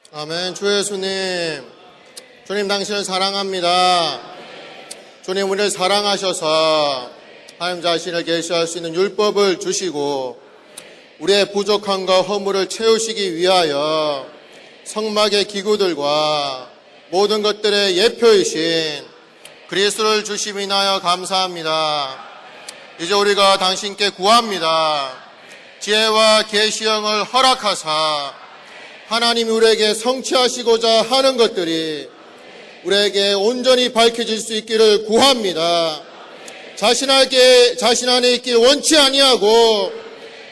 아멘. 주 예수님, 주님 당신을 사랑합니다. 주님 우리를 사랑하셔서 하나님 자신을 계시할 수 있는 율법을 주시고 우리의 부족함과 허물을 채우시기 위하여 성막의 기구들과 모든 것들의 예표이신 그리스도를 주심이 인하여 감사합니다. 이제 우리가 당신께 구합니다. 지혜와 계시형을 허락하사 하나님이 우리에게 성취하시고자 하는 것들이 우리에게 온전히 밝혀질 수 있기를 구합니다. 자신 안에 있길 원치 아니하고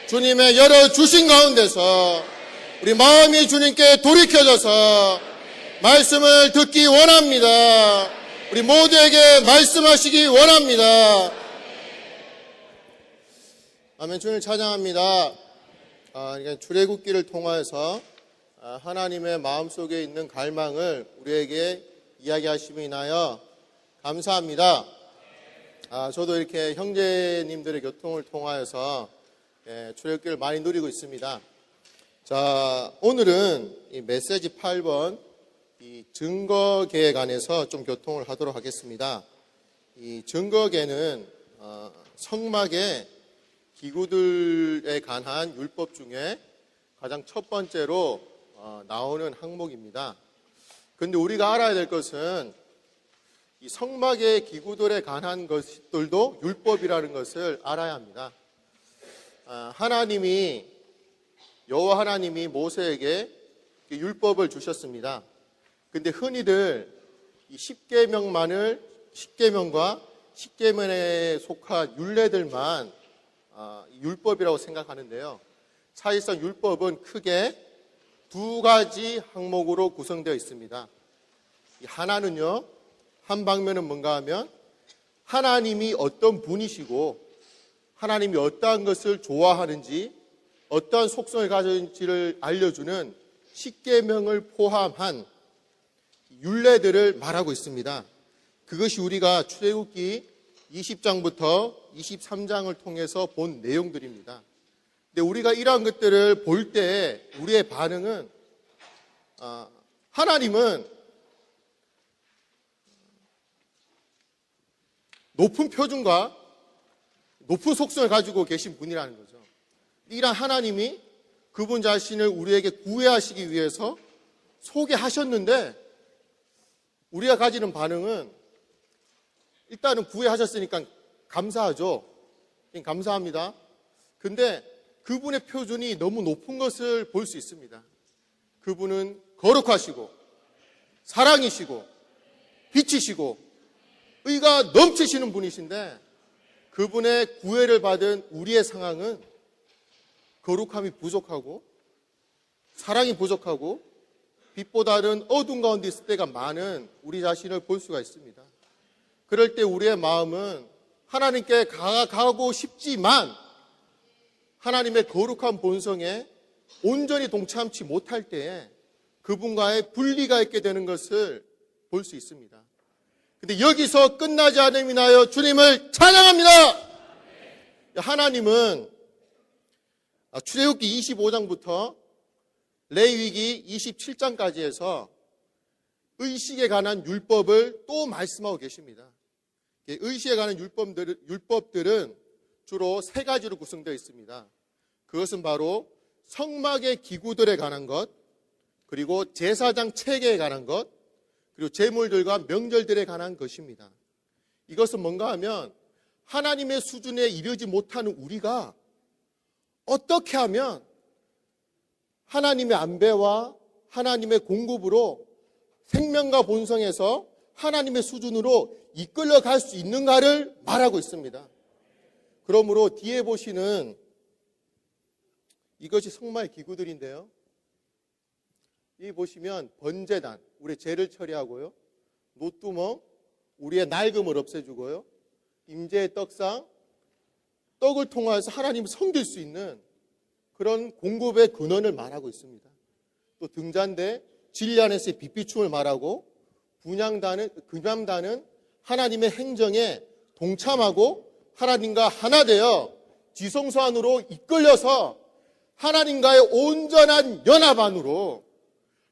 주님의 열어주신 가운데서 우리 마음이 주님께 돌이켜져서 말씀을 듣기 원합니다. 우리 모두에게 말씀하시기 원합니다. 아멘. 주님을 찬양합니다. 출애굽기를 통하여서 하나님의 마음속에 있는 갈망을 우리에게 이야기하심이 인하여 감사합니다. 저도 이렇게 형제님들의 교통을 통하여서 출애굽기를 많이 누리고 있습니다. 자, 오늘은 이 메시지 8번 이 증거계에 관해서 좀 교통을 하도록 하겠습니다. 이 증거계는 성막의 기구들에 관한 율법 중에 가장 첫 번째로 나오는 항목입니다. 그런데 우리가 알아야 될 것은 이 성막의 기구들에 관한 것들도 율법이라는 것을 알아야 합니다. 여호와 하나님이 모세에게 율법을 주셨습니다. 근데 흔히들 이 십계명과 십계명에 속한 율례들만 율법이라고 생각하는데요. 사실상 율법은 크게 두 가지 항목으로 구성되어 있습니다. 하나는요, 한 방면은 뭔가 하면 하나님이 어떤 분이시고 하나님이 어떠한 것을 좋아하는지 어떠한 속성을 가졌는지를 알려주는 십계명을 포함한 율례들을 말하고 있습니다. 그것이 우리가 출애굽기 20장부터 23장을 통해서 본 내용들입니다. 근데 우리가 이러한 것들을 볼 때 우리의 반응은 하나님은 높은 표준과 높은 속성을 가지고 계신 분이라는 거죠. 이러한 하나님이 그분 자신을 우리에게 구애하시기 위해서 소개하셨는데 우리가 가지는 반응은 일단은 구애하셨으니까 감사하죠. 감사합니다. 근데 그분의 표준이 너무 높은 것을 볼 수 있습니다. 그분은 거룩하시고 사랑이시고 빛이시고 의가 넘치시는 분이신데 그분의 구애를 받은 우리의 상황은 거룩함이 부족하고 사랑이 부족하고 빛보다는 어두운 가운데 있을 때가 많은 우리 자신을 볼 수가 있습니다. 그럴 때 우리의 마음은 하나님께 가고 싶지만 하나님의 거룩한 본성에 온전히 동참치 못할 때에 그분과의 분리가 있게 되는 것을 볼 수 있습니다. 근데 여기서 끝나지 않음이 나여 주님을 찬양합니다. 하나님은 출애굽기 25장부터 레위기 27장까지 해서 의식에 관한 율법을 또 말씀하고 계십니다. 의식에 관한 율법들은 주로 세 가지로 구성되어 있습니다. 그것은 바로 성막의 기구들에 관한 것, 그리고 제사장 체계에 관한 것, 그리고 제물들과 명절들에 관한 것입니다. 이것은 뭔가 하면 하나님의 수준에 이르지 못하는 우리가 어떻게 하면 하나님의 안배와 하나님의 공급으로 생명과 본성에서 하나님의 수준으로 이끌려갈 수 있는가를 말하고 있습니다. 그러므로 뒤에 보시는 이것이 성막의 기구들인데요. 이 보시면 번제단, 우리의 죄를 처리하고요. 노뚜멍, 우리의 낡음을 없애주고요. 임재의 떡상, 떡을 통해서 하나님을 섬길 수 있는 그런 공급의 근원을 말하고 있습니다. 또 등잔대, 진리 안에서의 빛비춤을 말하고 금양단은 하나님의 행정에 동참하고 하나님과 하나 되어 지성소 안으로 이끌려서 하나님과의 온전한 연합 안으로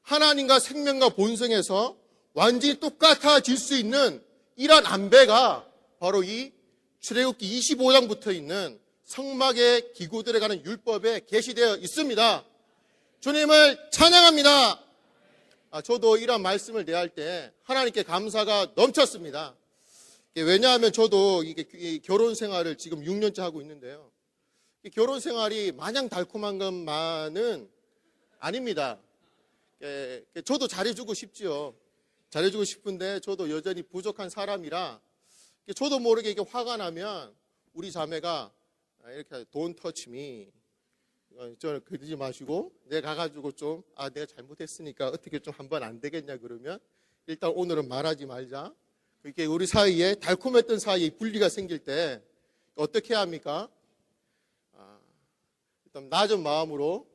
하나님과 생명과 본성에서 완전히 똑같아질 수 있는 이러한 안배가 바로 이 출애굽기 25장부터 있는 성막의 기구들에 관한 율법에 게시되어 있습니다. 주님을 찬양합니다. 저도 이런 말씀을 대할 때 하나님께 감사가 넘쳤습니다. 왜냐하면 저도 이게 결혼 생활을 지금 6년째 하고 있는데요. 이 결혼 생활이 마냥 달콤한 것만은 아닙니다. 저도 잘해주고 싶지요. 잘해주고 싶은데 저도 여전히 부족한 사람이라 저도 모르게 이게 화가 나면 우리 자매가 이렇게 Don't touch me. 저를 그러지 마시고 내가 가가지고 좀 내가 잘못했으니까 어떻게 좀 한번 안 되겠냐 그러면 일단 오늘은 말하지 말자. 이렇게 우리 사이에 달콤했던 사이에 분리가 생길 때 어떻게 해야 합니까? 일단 낮은 마음으로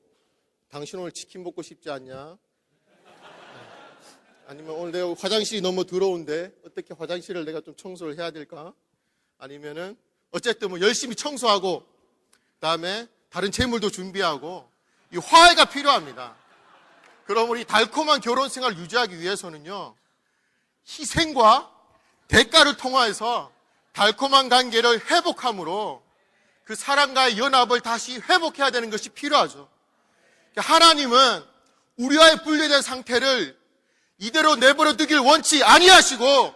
당신 오늘 치킨 먹고 싶지 않냐? 아니면 오늘 내가 화장실이 너무 더러운데 어떻게 화장실을 내가 좀 청소를 해야 될까? 아니면은 어쨌든 뭐 열심히 청소하고 그다음에 다른 재물도 준비하고 이 화해가 필요합니다. 그럼 우리 달콤한 결혼 생활을 유지하기 위해서는요. 희생과 대가를 통해서 달콤한 관계를 회복함으로 그 사람과의 연합을 다시 회복해야 되는 것이 필요하죠. 하나님은 우리와의 분리된 상태를 이대로 내버려 두길 원치 아니하시고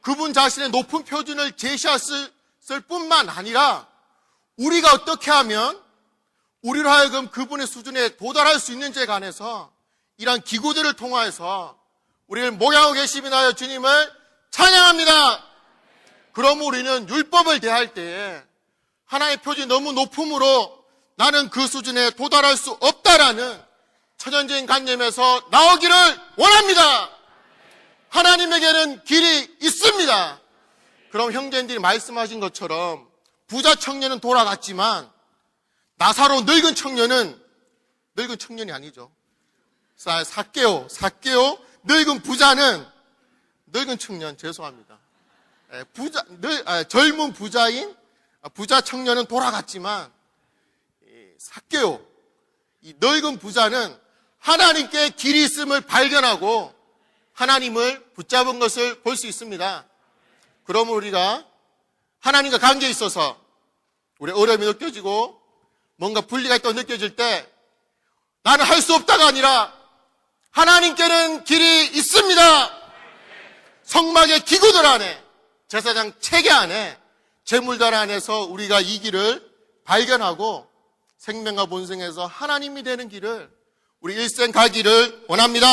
그분 자신의 높은 표준을 제시했을 뿐만 아니라 우리가 어떻게 하면 우리로 하여금 그분의 수준에 도달할 수 있는지에 관해서 이러한 기구들을 통하여서 우리를 모양하고 계심이나 하여 주님을 찬양합니다. 그럼 우리는 율법을 대할 때에 하나의 표준이 너무 높음으로 나는 그 수준에 도달할 수 없다라는 천연적인 관념에서 나오기를 원합니다. 하나님에게는 길이 있습니다. 그럼 형제님들이 말씀하신 것처럼 부자 청년은 돌아갔지만 나사로 늙은 청년은 늙은 청년이 아니죠. 삭개오 늙은 부자는 늙은 청년 죄송합니다. 젊은 부자인 부자 청년은 돌아갔지만 삭개오 이 늙은 부자는 하나님께 길이 있음을 발견하고 하나님을 붙잡은 것을 볼 수 있습니다. 그러면 우리가 하나님과 관계에 있어서 우리 어려움이 느껴지고 뭔가 분리가 있다고 느껴질 때 나는 할 수 없다가 아니라 하나님께는 길이 있습니다. 성막의 기구들 안에 제사장 체계 안에 제물들 안에서 우리가 이 길을 발견하고 생명과 본성에서 하나님이 되는 길을 우리 일생 가기를 원합니다.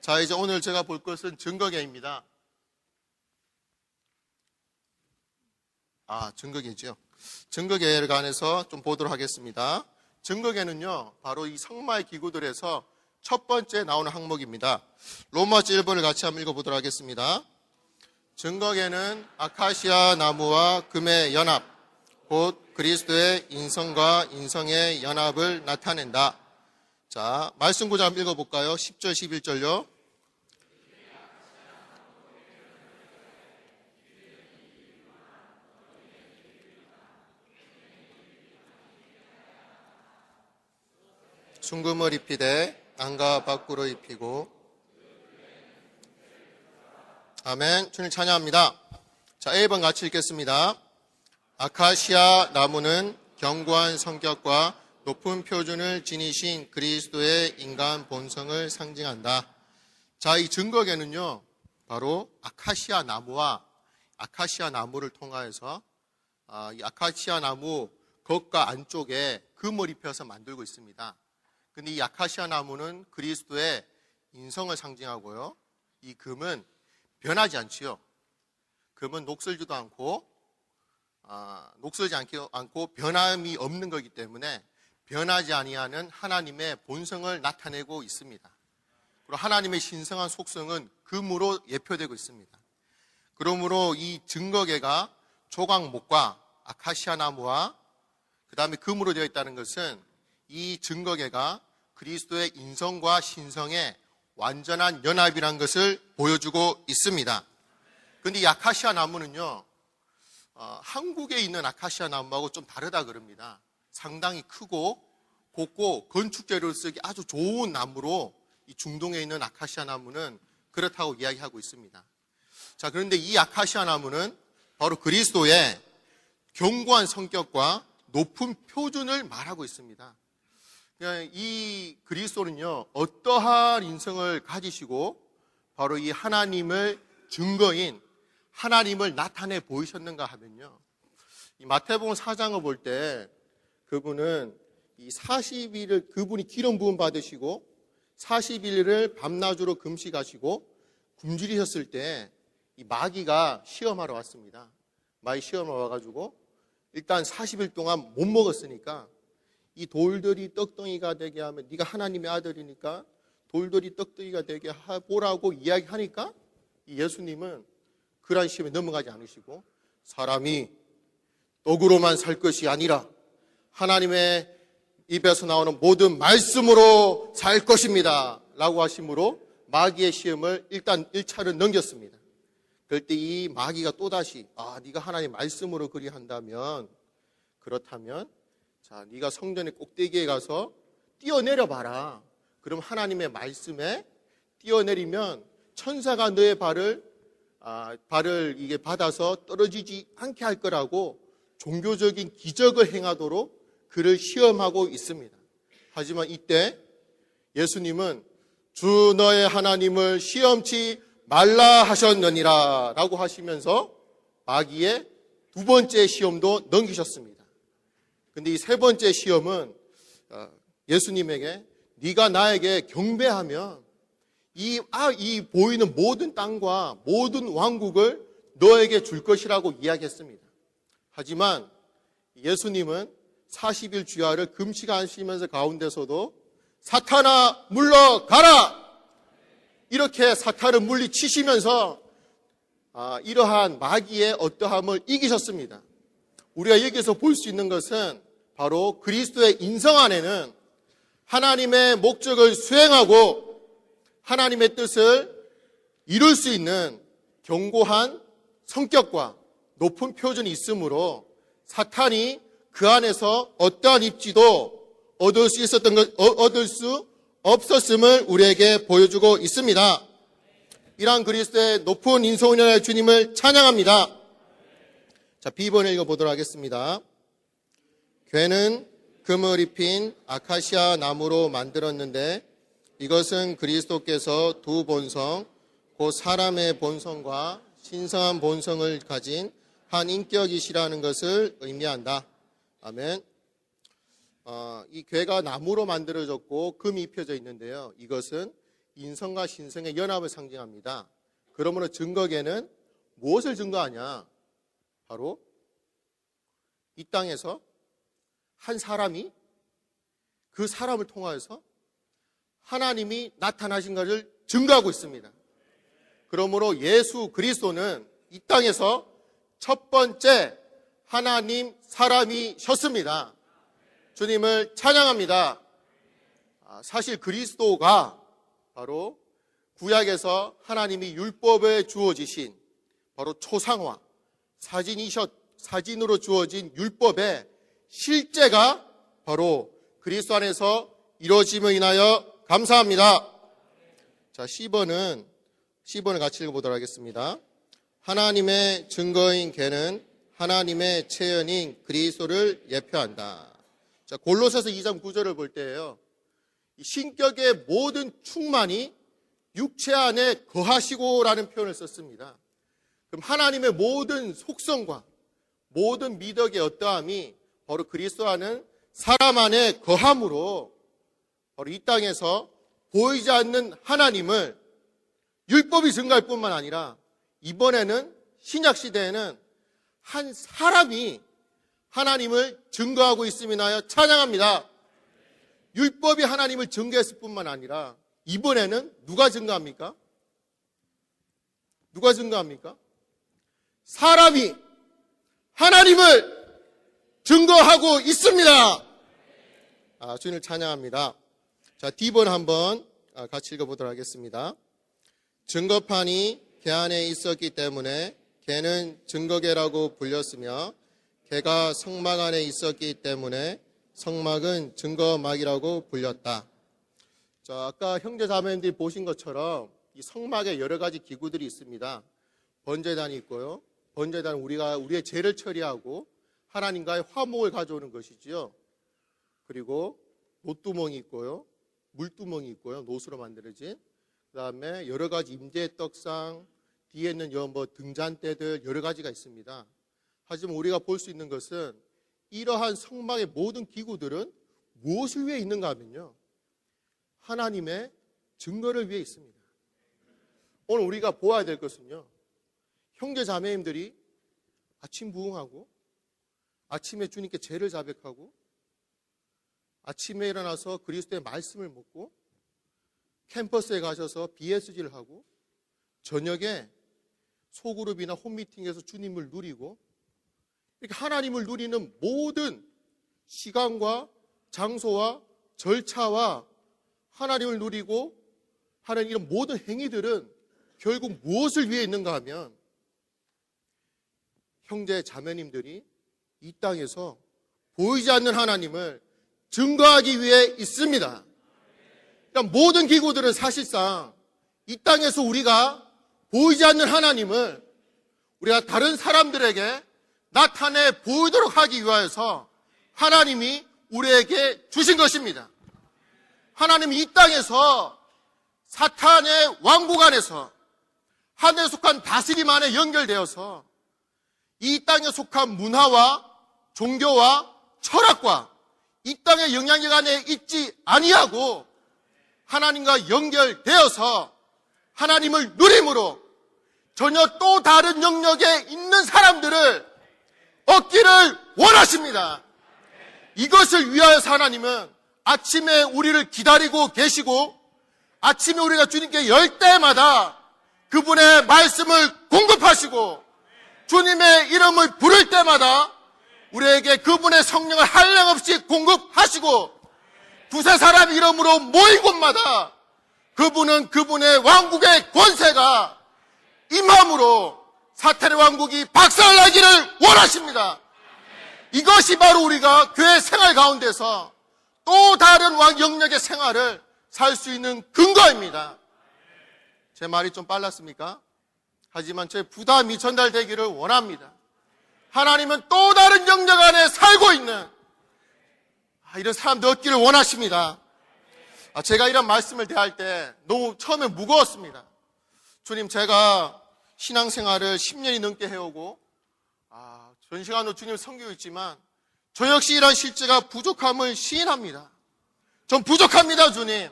자, 이제 오늘 제가 볼 것은 증거계입니다. 증거계죠. 증거계에 관해서 좀 보도록 하겠습니다. 증거계는요, 바로 이 성마의 기구들에서 첫 번째 나오는 항목입니다. 로마서 1번을 같이 한번 읽어보도록 하겠습니다. 증거계는 아카시아 나무와 금의 연합, 곧 그리스도의 인성과 인성의 연합을 나타낸다. 자, 말씀 구절 한번 읽어볼까요? 10절, 11절요. 순금을 입히되 안과 밖으로 입히고. 아멘. 주님 찬양합니다. 자, 1번 같이 읽겠습니다. 아카시아 나무는 견고한 성격과 높은 표준을 지니신 그리스도의 인간 본성을 상징한다. 자, 이 증거계는요, 바로 아카시아 나무와 아카시아 나무를 통하여서 이 아카시아 나무 겉과 안쪽에 금을 입혀서 만들고 있습니다. 근데 이 아카시아 나무는 그리스도의 인성을 상징하고요. 이 금은 변하지 않지요. 금은 녹슬지도 않고 녹슬지 않고 변함이 없는 거기 때문에 변하지 아니하는 하나님의 본성을 나타내고 있습니다. 그리고 하나님의 신성한 속성은 금으로 예표되고 있습니다. 그러므로 이 증거계가 조각목과 아카시아 나무와 그 다음에 금으로 되어 있다는 것은 이 증거계가 그리스도의 인성과 신성의 완전한 연합이라는 것을 보여주고 있습니다. 그런데 이 아카시아 나무는요, 한국에 있는 아카시아 나무하고 좀 다르다 그럽니다. 상당히 크고 곱고 건축재료를 쓰기 아주 좋은 나무로 이 중동에 있는 아카시아 나무는 그렇다고 이야기하고 있습니다. 자, 그런데 이 아카시아 나무는 바로 그리스도의 견고한 성격과 높은 표준을 말하고 있습니다. 이 그리스도는요, 어떠한 인성을 가지시고 바로 이 하나님을 증거인 하나님을 나타내 보이셨는가 하면요, 이 마태복음 4장을 볼 때 그분은 이 40일을 그분이 기름 부음 받으시고 40일을 밤낮으로 금식하시고 굶주리셨을 때 이 마귀가 시험하러 왔습니다. 마귀 시험하러 와가지고 일단 40일 동안 못 먹었으니까 이 돌들이 떡덩이가 되게 하면 네가 하나님의 아들이니까 돌들이 떡덩이가 되게 보라고 이야기하니까 이 예수님은 그러한 시험에 넘어가지 않으시고 사람이 떡으로만 살 것이 아니라 하나님의 입에서 나오는 모든 말씀으로 살 것입니다 라고 하심으로 마귀의 시험을 일단 1차를 넘겼습니다. 그럴 때 이 마귀가 또다시 네가 하나님 말씀으로 그리한다면 그렇다면 자, 네가 성전의 꼭대기에 가서 뛰어내려 봐라. 그럼 하나님의 말씀에 뛰어내리면 천사가 너의 발을 이게 받아서 떨어지지 않게 할 거라고 종교적인 기적을 행하도록 그를 시험하고 있습니다. 하지만 이때 예수님은 주 너의 하나님을 시험치 말라 하셨느니라 라고 하시면서 마귀의 두 번째 시험도 넘기셨습니다. 근데 이 세 번째 시험은 예수님에게 네가 나에게 경배하면 이 보이는 모든 땅과 모든 왕국을 너에게 줄 것이라고 이야기했습니다. 하지만 예수님은 40일 주야를 금식하시면서 가운데서도 사탄아 물러가라! 이렇게 사탄을 물리치시면서 이러한 마귀의 어떠함을 이기셨습니다. 우리가 여기서 볼 수 있는 것은 바로 그리스도의 인성 안에는 하나님의 목적을 수행하고 하나님의 뜻을 이룰 수 있는 견고한 성격과 높은 표준이 있으므로 사탄이 그 안에서 어떠한 입지도 얻을 수 없었음을 우리에게 보여주고 있습니다. 이러한 그리스도의 높은 인성을 주님을 찬양합니다. 자, B번을 읽어보도록 하겠습니다. 괴는 금을 입힌 아카시아 나무로 만들었는데 이것은 그리스도께서 두 본성, 곧 사람의 본성과 신성한 본성을 가진 한 인격이시라는 것을 의미한다. 아멘. 이 괴가 나무로 만들어졌고 금이 입혀져 있는데요. 이것은 인성과 신성의 연합을 상징합니다. 그러므로 증거괴는 무엇을 증거하냐? 바로 이 땅에서 한 사람이 그 사람을 통하여서 하나님이 나타나신 것을 증거하고 있습니다. 그러므로 예수 그리스도는 이 땅에서 첫 번째 하나님 사람이셨습니다. 주님을 찬양합니다. 사실 그리스도가 바로 구약에서 하나님이 율법에 주어지신 바로 초상화, 사진으로 주어진 율법의 실제가 바로 그리스도 안에서 이루어짐을 인하여 감사합니다. 자, C번을 같이 읽어보도록 하겠습니다. 하나님의 증거인 걔는 하나님의 체현인 그리스도를 예표한다. 자, 골로새서 2장 9절을 볼 때예요. 신격의 모든 충만이 육체 안에 거하시고라는 표현을 썼습니다. 그럼 하나님의 모든 속성과 모든 미덕의 어떠함이 바로 그리스도 안은 사람 안에 거함으로 바로 이 땅에서 보이지 않는 하나님을 율법이 증가할 뿐만 아니라 이번에는 신약 시대에는 한 사람이 하나님을 증거하고 있음이나여 찬양합니다. 율법이 하나님을 증거했을 뿐만 아니라 이번에는 누가 증거합니까? 누가 증거합니까? 사람이 하나님을 증거하고 있습니다. 주님을 찬양합니다. 자, D번 한번 같이 읽어보도록 하겠습니다. 증거판이 개 안에 있었기 때문에 개는 증거개라고 불렸으며 개가 성막 안에 있었기 때문에 성막은 증거막이라고 불렸다. 자, 아까 형제 자매님들이 보신 것처럼 이 성막에 여러 가지 기구들이 있습니다. 번제단이 있고요. 번제단은 우리의 죄를 처리하고 하나님과의 화목을 가져오는 것이지요. 그리고 노뚜멍이 있고요. 물두멍이 있고요. 노수로 만들어진. 그 다음에 여러 가지 임재의 떡상, 뒤에 있는 등잔대들 여러 가지가 있습니다. 하지만 우리가 볼 수 있는 것은 이러한 성막의 모든 기구들은 무엇을 위해 있는가 하면요, 하나님의 증거를 위해 있습니다. 오늘 우리가 보아야 될 것은요, 형제 자매님들이 아침 부흥하고 아침에 주님께 죄를 자백하고 아침에 일어나서 그리스도의 말씀을 먹고 캠퍼스에 가셔서 BSG를 하고 저녁에 소그룹이나 홈미팅에서 주님을 누리고 이렇게 하나님을 누리는 모든 시간과 장소와 절차와 하나님을 누리고 하는 이런 모든 행위들은 결국 무엇을 위해 있는가 하면 형제 자매님들이 이 땅에서 보이지 않는 하나님을 증거하기 위해 있습니다. 그러니까 모든 기구들은 사실상 이 땅에서 우리가 보이지 않는 하나님을 우리가 다른 사람들에게 나타내 보이도록 하기 위하여서 하나님이 우리에게 주신 것입니다. 하나님이 이 땅에서 사탄의 왕국 안에서 하늘에 속한 다스림 안에 연결되어서 이 땅에 속한 문화와 종교와 철학과 이 땅의 영향력 안에 있지 아니하고 하나님과 연결되어서 하나님을 누림으로 전혀 또 다른 영역에 있는 사람들을 얻기를 원하십니다. 이것을 위하여서 하나님은 아침에 우리를 기다리고 계시고 아침에 우리가 주님께 열 때마다 그분의 말씀을 공급하시고 주님의 이름을 부를 때마다 우리에게 그분의 성령을 한량없이 공급하시고 두세 사람 이름으로 모인 곳마다 그분은 그분의 왕국의 권세가 임함으로 사탄의 왕국이 박살나기를 원하십니다. 이것이 바로 우리가 교회 생활 가운데서 또 다른 영역의 생활을 살 수 있는 근거입니다. 제 말이 좀 빨랐습니까? 하지만 제 부담이 전달되기를 원합니다. 하나님은 또 다른 영역 안에 살고 있는 이런 사람들 얻기를 원하십니다. 제가 이런 말씀을 대할 때 너무 처음에 무거웠습니다. 주님, 제가 신앙생활을 10년이 넘게 해오고 전 시간으로 주님을 섬기고 있지만 저 역시 이런 실제가 부족함을 시인합니다. 전 부족합니다, 주님.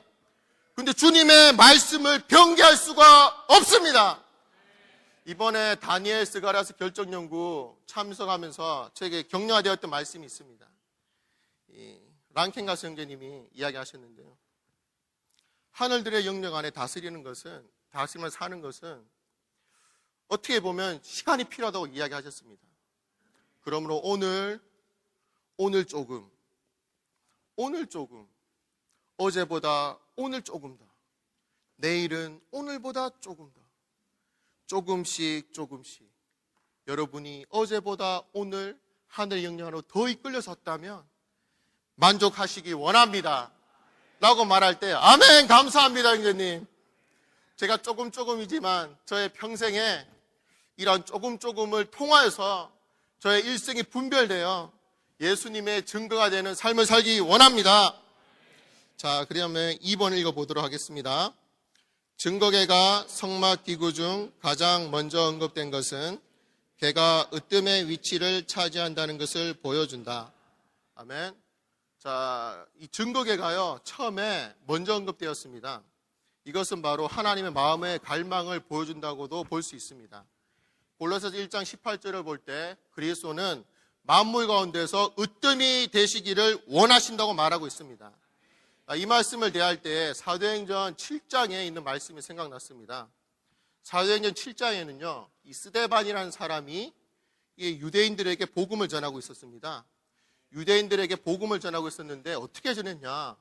근데 주님의 말씀을 변개할 수가 없습니다. 이번에 다니엘 스가랴서 결정연구 참석하면서 제게 격려되었던 말씀이 있습니다. 랑켄가스 형제님이 이야기하셨는데요. 하늘들의 영역 안에 다스림을 사는 것은 어떻게 보면 시간이 필요하다고 이야기하셨습니다. 그러므로 오늘 조금, 어제보다 오늘 조금 더, 내일은 오늘보다 조금 더, 조금씩 여러분이 어제보다 오늘 하늘의 영역으로 더 이끌려 섰다면 만족하시기 원합니다 라고 말할 때 아멘, 감사합니다 형제님. 제가 조금이지만 저의 평생에 이런 조금을 통하여서 저의 일생이 분별되어 예수님의 증거가 되는 삶을 살기 원합니다. 자, 그러면 2번 읽어보도록 하겠습니다. 증거계가 성막 기구 중 가장 먼저 언급된 것은 개가 으뜸의 위치를 차지한다는 것을 보여준다. 아멘. 자, 이 증거계가요, 처음에 먼저 언급되었습니다. 이것은 바로 하나님의 마음의 갈망을 보여준다고도 볼 수 있습니다. 골로새서 1장 18절을 볼 때 그리스도는 만물 가운데서 으뜸이 되시기를 원하신다고 말하고 있습니다. 이 말씀을 대할 때 사도행전 7장에 있는 말씀이 생각났습니다. 사도행전 7장에는요, 이 스데반이라는 사람이 유대인들에게 복음을 전하고 있었습니다. 유대인들에게 복음을 전하고 있었는데 어떻게 전했냐?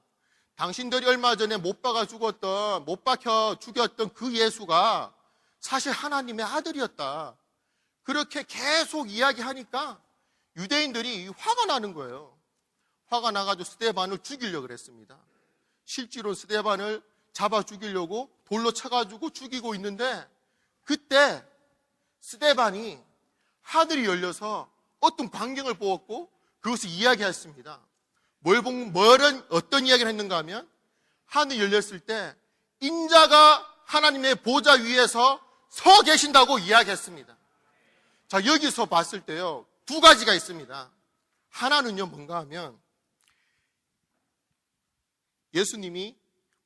당신들이 얼마 전에 못 박혀 죽였던 그 예수가 사실 하나님의 아들이었다. 그렇게 계속 이야기하니까 유대인들이 화가 나는 거예요. 화가 나가지고 스데반을 죽이려고 그랬습니다. 실제로 스데반을 잡아 죽이려고 돌로 쳐가지고 죽이고 있는데, 그때 스데반이 하늘이 열려서 어떤 광경을 보았고 그것을 이야기했습니다. 어떤 이야기를 했는가 하면, 하늘이 열렸을 때 인자가 하나님의 보좌 위에서 서 계신다고 이야기했습니다. 자, 여기서 봤을 때요, 두 가지가 있습니다. 하나는요, 뭔가 하면 예수님이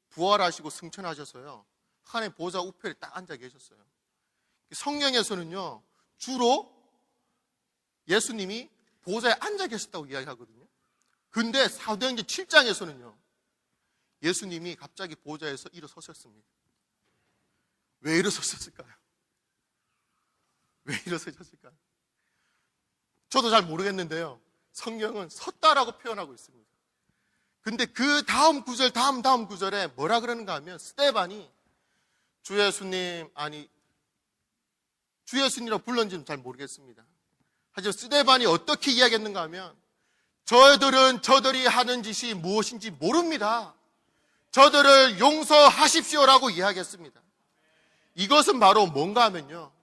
부활하시고 승천하셔서요, 하나님의 보좌 우편에 딱 앉아 계셨어요. 성경에서는요, 주로 예수님이 보좌에 앉아 계셨다고 이야기하거든요. 근데 사도행전 7장에서는요, 예수님이 갑자기 보좌에서 일어서셨습니다. 왜 일어서셨을까요? 왜 일어서셨을까요? 저도 잘 모르겠는데요, 성경은 섰다라고 표현하고 있습니다. 근데 그 다음 구절, 다음 구절에 뭐라 그러는가 하면, 스데반이 주 예수님이라고 불렀는지는 잘 모르겠습니다. 하지만 스데반이 어떻게 이야기했는가 하면, 저들이 하는 짓이 무엇인지 모릅니다. 저들을 용서하십시오라고 이야기했습니다. 이것은 바로 뭔가 하면요,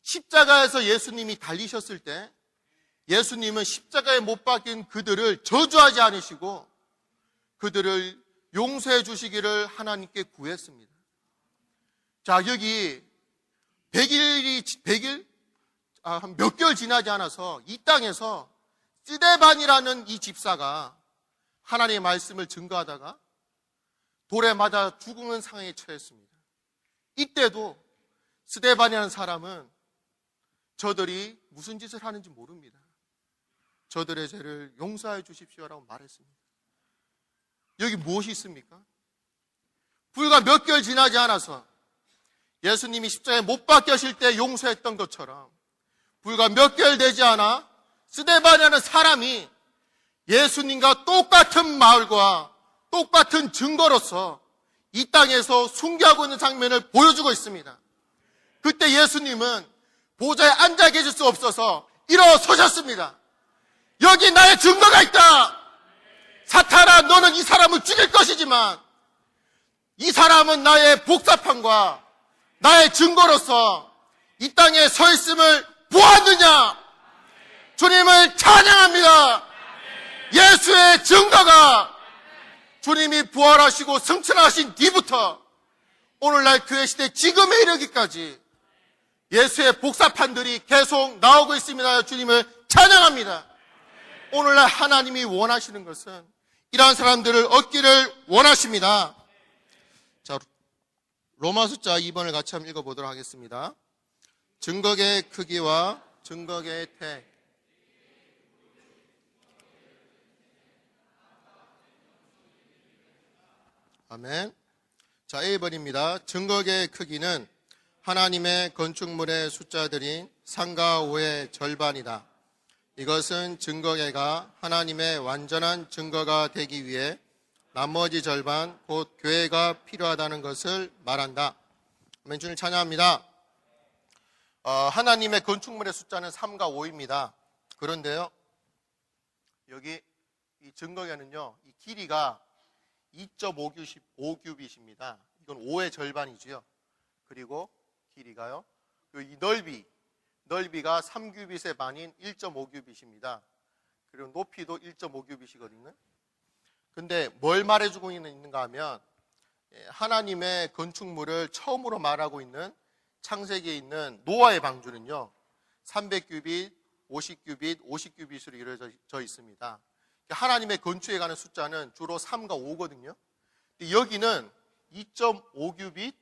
십자가에서 예수님이 달리셨을 때 예수님은 십자가에 못 박힌 그들을 저주하지 않으시고 그들을 용서해 주시기를 하나님께 구했습니다. 자, 여기 100일, 몇 개월 지나지 않아서 이 땅에서 스데반이라는 이 집사가 하나님의 말씀을 증거하다가 돌에 맞아 죽는 상황에 처했습니다. 이때도 스데반이라는 사람은 저들이 무슨 짓을 하는지 모릅니다. 저들의 죄를 용서해 주십시오라고 말했습니다. 여기 무엇이 있습니까? 불과 몇 개월 지나지 않아서 예수님이 십자가에 못 박히실 때 용서했던 것처럼, 불과 몇 개월 되지 않아 스데반이라는 사람이 예수님과 똑같은 말과 똑같은 증거로서 이 땅에서 순교하고 있는 장면을 보여주고 있습니다. 그때 예수님은 보좌에 앉아 계실 수 없어서 일어서셨습니다. 여기 나의 증거가 있다. 사탄아, 너는 이 사람을 죽일 것이지만 이 사람은 나의 복사판과 나의 증거로서 이 땅에 서 있음을 보았느냐? 주님을 찬양합니다. 예수의 증거가 주님이 부활하시고 승천하신 뒤부터 오늘날 교회 시대 지금에 이르기까지 예수의 복사판들이 계속 나오고 있습니다. 주님을 찬양합니다. 오늘날 하나님이 원하시는 것은 이러한 사람들을 얻기를 원하십니다. 자, 로마 숫자 2번을 같이 한번 읽어보도록 하겠습니다. 증거의 크기와 증거의 택. 아멘. 자, A번입니다. 증거의 크기는 하나님의 건축물의 숫자들인 3과 5의 절반이다. 이것은 증거계가 하나님의 완전한 증거가 되기 위해 나머지 절반, 곧 교회가 필요하다는 것을 말한다. 아멘. 주님 찬양합니다. 하나님의 건축물의 숫자는 3과 5입니다. 그런데요, 여기 이 증거계는요, 이 길이가 2.5규빗입니다. 이건 5의 절반이지요. 그리고 길이가요, 이 넓이가 3규빗의 반인 1.5규빗입니다. 그리고 높이도 1.5규빗이거든요. 근데 뭘 말해주고 있는가 하면, 하나님의 건축물을 처음으로 말하고 있는 창세기에 있는 노아의 방주는요, 300규빗, 50규빗, 50규빗으로 이루어져 있습니다. 하나님의 건축에 가는 숫자는 주로 3과 5거든요. 여기는 2.5규빗,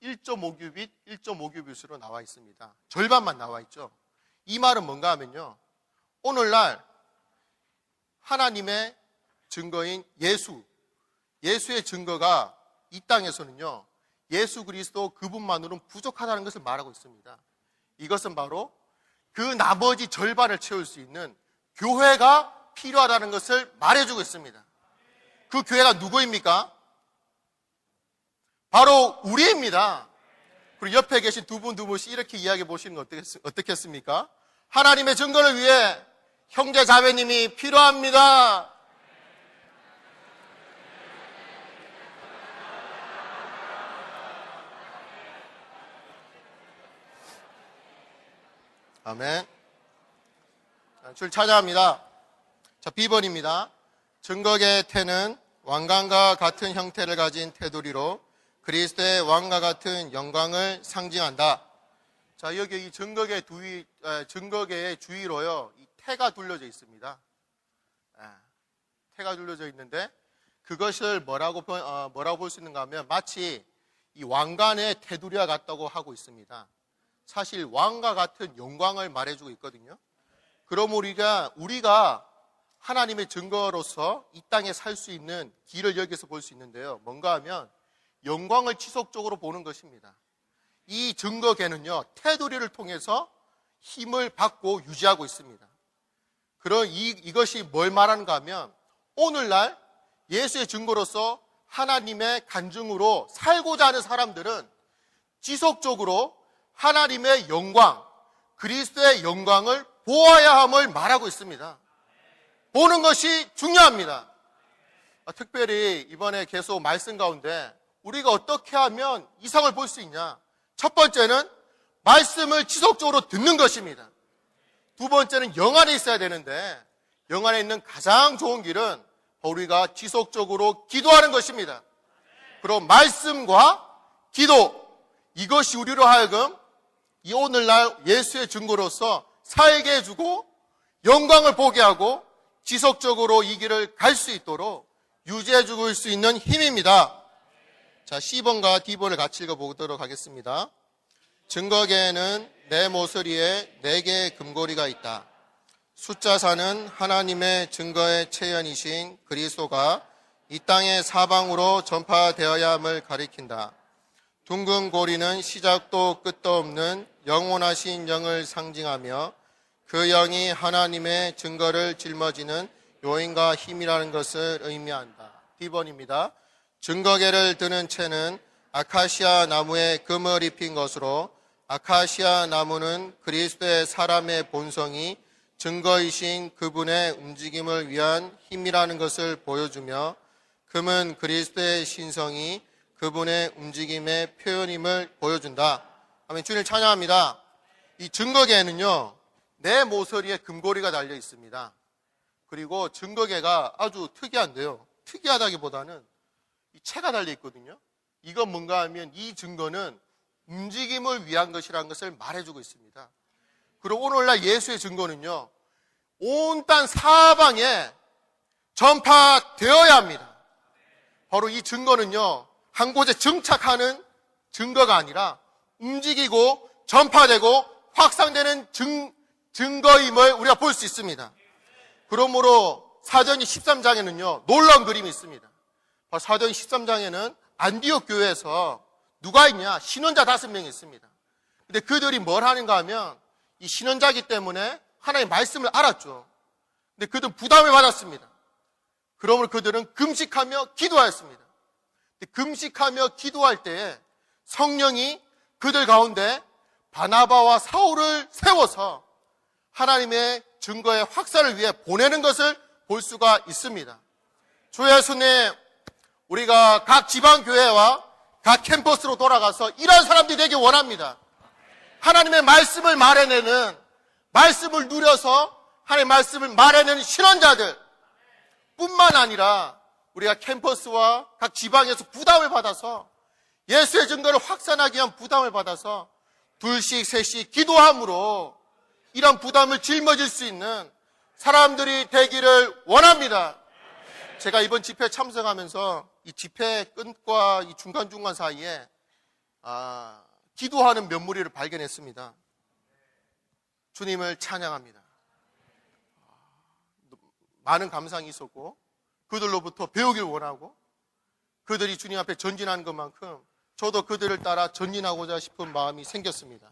1.5규빗, 1.5규빗으로 나와 있습니다. 절반만 나와 있죠. 이 말은 뭔가 하면요, 오늘날 하나님의 증거인 예수의 증거가 이 땅에서는요, 예수 그리스도 그분만으로는 부족하다는 것을 말하고 있습니다. 이것은 바로 그 나머지 절반을 채울 수 있는 교회가 필요하다는 것을 말해주고 있습니다. 그 교회가 누구입니까? 바로 우리입니다. 그리고 옆에 계신 두 분씩 이렇게 이야기해 보시는 건 어떻겠습니까? 하나님의 증거를 위해 형제 자매님이 필요합니다. 아멘. 줄 찬양합니다. 자, B번입니다. 증거계의 태는 왕관과 같은 형태를 가진 테두리로 그리스도의 왕과 같은 영광을 상징한다. 자, 여기 이 증거계의 주위로요, 이 태가 둘러져 있습니다. 태가 둘러져 있는데, 그것을 뭐라고 볼 수 있는가 하면, 마치 이 왕관의 테두리와 같다고 하고 있습니다. 사실 왕과 같은 영광을 말해주고 있거든요. 그럼 우리가 하나님의 증거로서 이 땅에 살 수 있는 길을 여기서 볼 수 있는데요. 뭔가 하면 영광을 지속적으로 보는 것입니다. 이 증거계는요, 테두리를 통해서 힘을 받고 유지하고 있습니다. 그런 이것이 뭘 말하는가 하면, 오늘날 예수의 증거로서 하나님의 간증으로 살고자 하는 사람들은 지속적으로 하나님의 영광, 그리스도의 영광을 보아야 함을 말하고 있습니다. 보는 것이 중요합니다. 특별히 이번에 계속 말씀 가운데 우리가 어떻게 하면 이상을 볼 수 있냐? 첫 번째는 말씀을 지속적으로 듣는 것입니다. 두 번째는 영 안에 있어야 되는데, 영 안에 있는 가장 좋은 길은 우리가 지속적으로 기도하는 것입니다. 그럼 말씀과 기도, 이것이 우리로 하여금 이 오늘날 예수의 증거로서 살게 해주고 영광을 보게 하고 지속적으로 이 길을 갈 수 있도록 유지해주고 수 있는 힘입니다. 자, C번과 D번을 같이 읽어보도록 하겠습니다. 증거계에는 네 모서리에 4개의 금고리가 있다. 숫자사는 하나님의 증거의 체현이신 그리스도가 이 땅의 사방으로 전파되어야 함을 가리킨다. 둥근 고리는 시작도 끝도 없는 영원하신 영을 상징하며 그 영이 하나님의 증거를 짊어지는 요인과 힘이라는 것을 의미한다. D번입니다. 증거계를 드는 채는 아카시아 나무에 금을 입힌 것으로, 아카시아 나무는 그리스도의 사람의 본성이 증거이신 그분의 움직임을 위한 힘이라는 것을 보여주며, 금은 그리스도의 신성이 그분의 움직임의 표현임을 보여준다. 아멘. 주님을 찬양합니다. 이 증거계에는요, 네 모서리에 금고리가 달려 있습니다. 그리고 증거계가 아주 특이한데요, 특이하다기보다는 이 채가 달려 있거든요. 이건 뭔가 하면 이 증거는 움직임을 위한 것이라는 것을 말해주고 있습니다. 그리고 오늘날 예수의 증거는요, 온 땅 사방에 전파되어야 합니다. 바로 이 증거는요, 한 곳에 정착하는 증거가 아니라 움직이고 전파되고 확산되는 증거임을 우리가 볼 수 있습니다. 그러므로 사도행전 13장에는요, 놀라운 그림이 있습니다. 사도행전 13장에는 안디옥 교회에서 누가 있냐? 신원자 5명이 있습니다. 근데 그들이 뭘 하는가 하면, 이 신원자이기 때문에 하나님의 말씀을 알았죠. 근데 그들은 부담을 받았습니다. 그러므로 그들은 금식하며 기도하였습니다. 금식하며 기도할 때에 성령이 그들 가운데 바나바와 사울을 세워서 하나님의 증거의 확산을 위해 보내는 것을 볼 수가 있습니다. 주 예수님, 우리가 각 지방교회와 각 캠퍼스로 돌아가서 이런 사람들이 되기 원합니다. 하나님의 말씀을 말해내는, 말씀을 누려서 하나님의 말씀을 말해내는 신원자들 뿐만 아니라 우리가 캠퍼스와 각 지방에서 부담을 받아서 예수의 증거를 확산하기 위한 부담을 받아서 2씩 3씩 기도함으로 이런 부담을 짊어질 수 있는 사람들이 되기를 원합니다. 제가 이번 집회에 참석하면서 이 집회 끝과 이 중간중간 사이에 기도하는 몇 무리를 발견했습니다. 주님을 찬양합니다. 많은 감상이 있었고 그들로부터 배우길 원하고 그들이 주님 앞에 전진하는 것만큼 저도 그들을 따라 전진하고자 싶은 마음이 생겼습니다.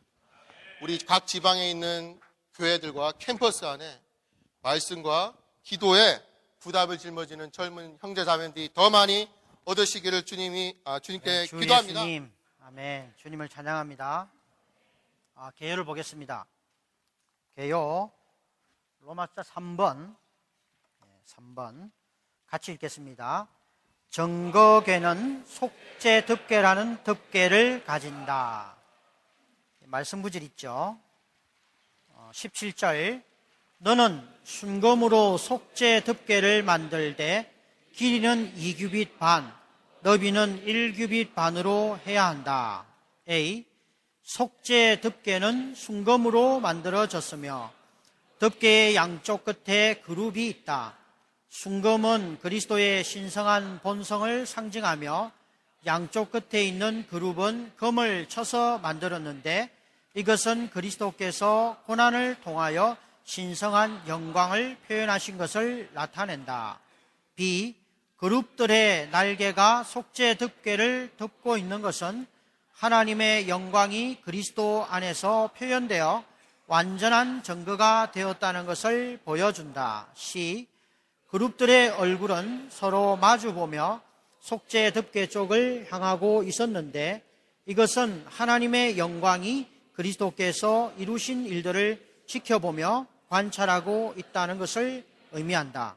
우리 각 지방에 있는 교회들과 캠퍼스 안에 말씀과 기도에 부담을 짊어지는 젊은 형제자매들이 더 많이 얻으시기를 주님께 주 기도합니다. 예수님, 아멘. 주님을 찬양합니다. 개요를 보겠습니다. 개요 로마서 3번 같이 읽겠습니다. 증거궤는 속죄 덮개라는 덮개를 가진다. 말씀 구절 있죠. 17절 너는 순금으로 속죄 덮개를 만들되 길이는 2규빗 반, 너비는 1규빗 반으로 해야 한다. A. 속죄 덮개는 순금으로 만들어졌으며 덮개의 양쪽 끝에 그룹이 있다. 순금은 그리스도의 신성한 본성을 상징하며 양쪽 끝에 있는 그룹은 금을 쳐서 만들었는데 이것은 그리스도께서 고난을 통하여 신성한 영광을 표현하신 것을 나타낸다. B. 그룹들의 날개가 속죄 덮개를 덮고 있는 것은 하나님의 영광이 그리스도 안에서 표현되어 완전한 증거가 되었다는 것을 보여준다. C. 그룹들의 얼굴은 서로 마주보며 속죄 덮개 쪽을 향하고 있었는데 이것은 하나님의 영광이 그리스도께서 이루신 일들을 지켜보며 관찰하고 있다는 것을 의미한다.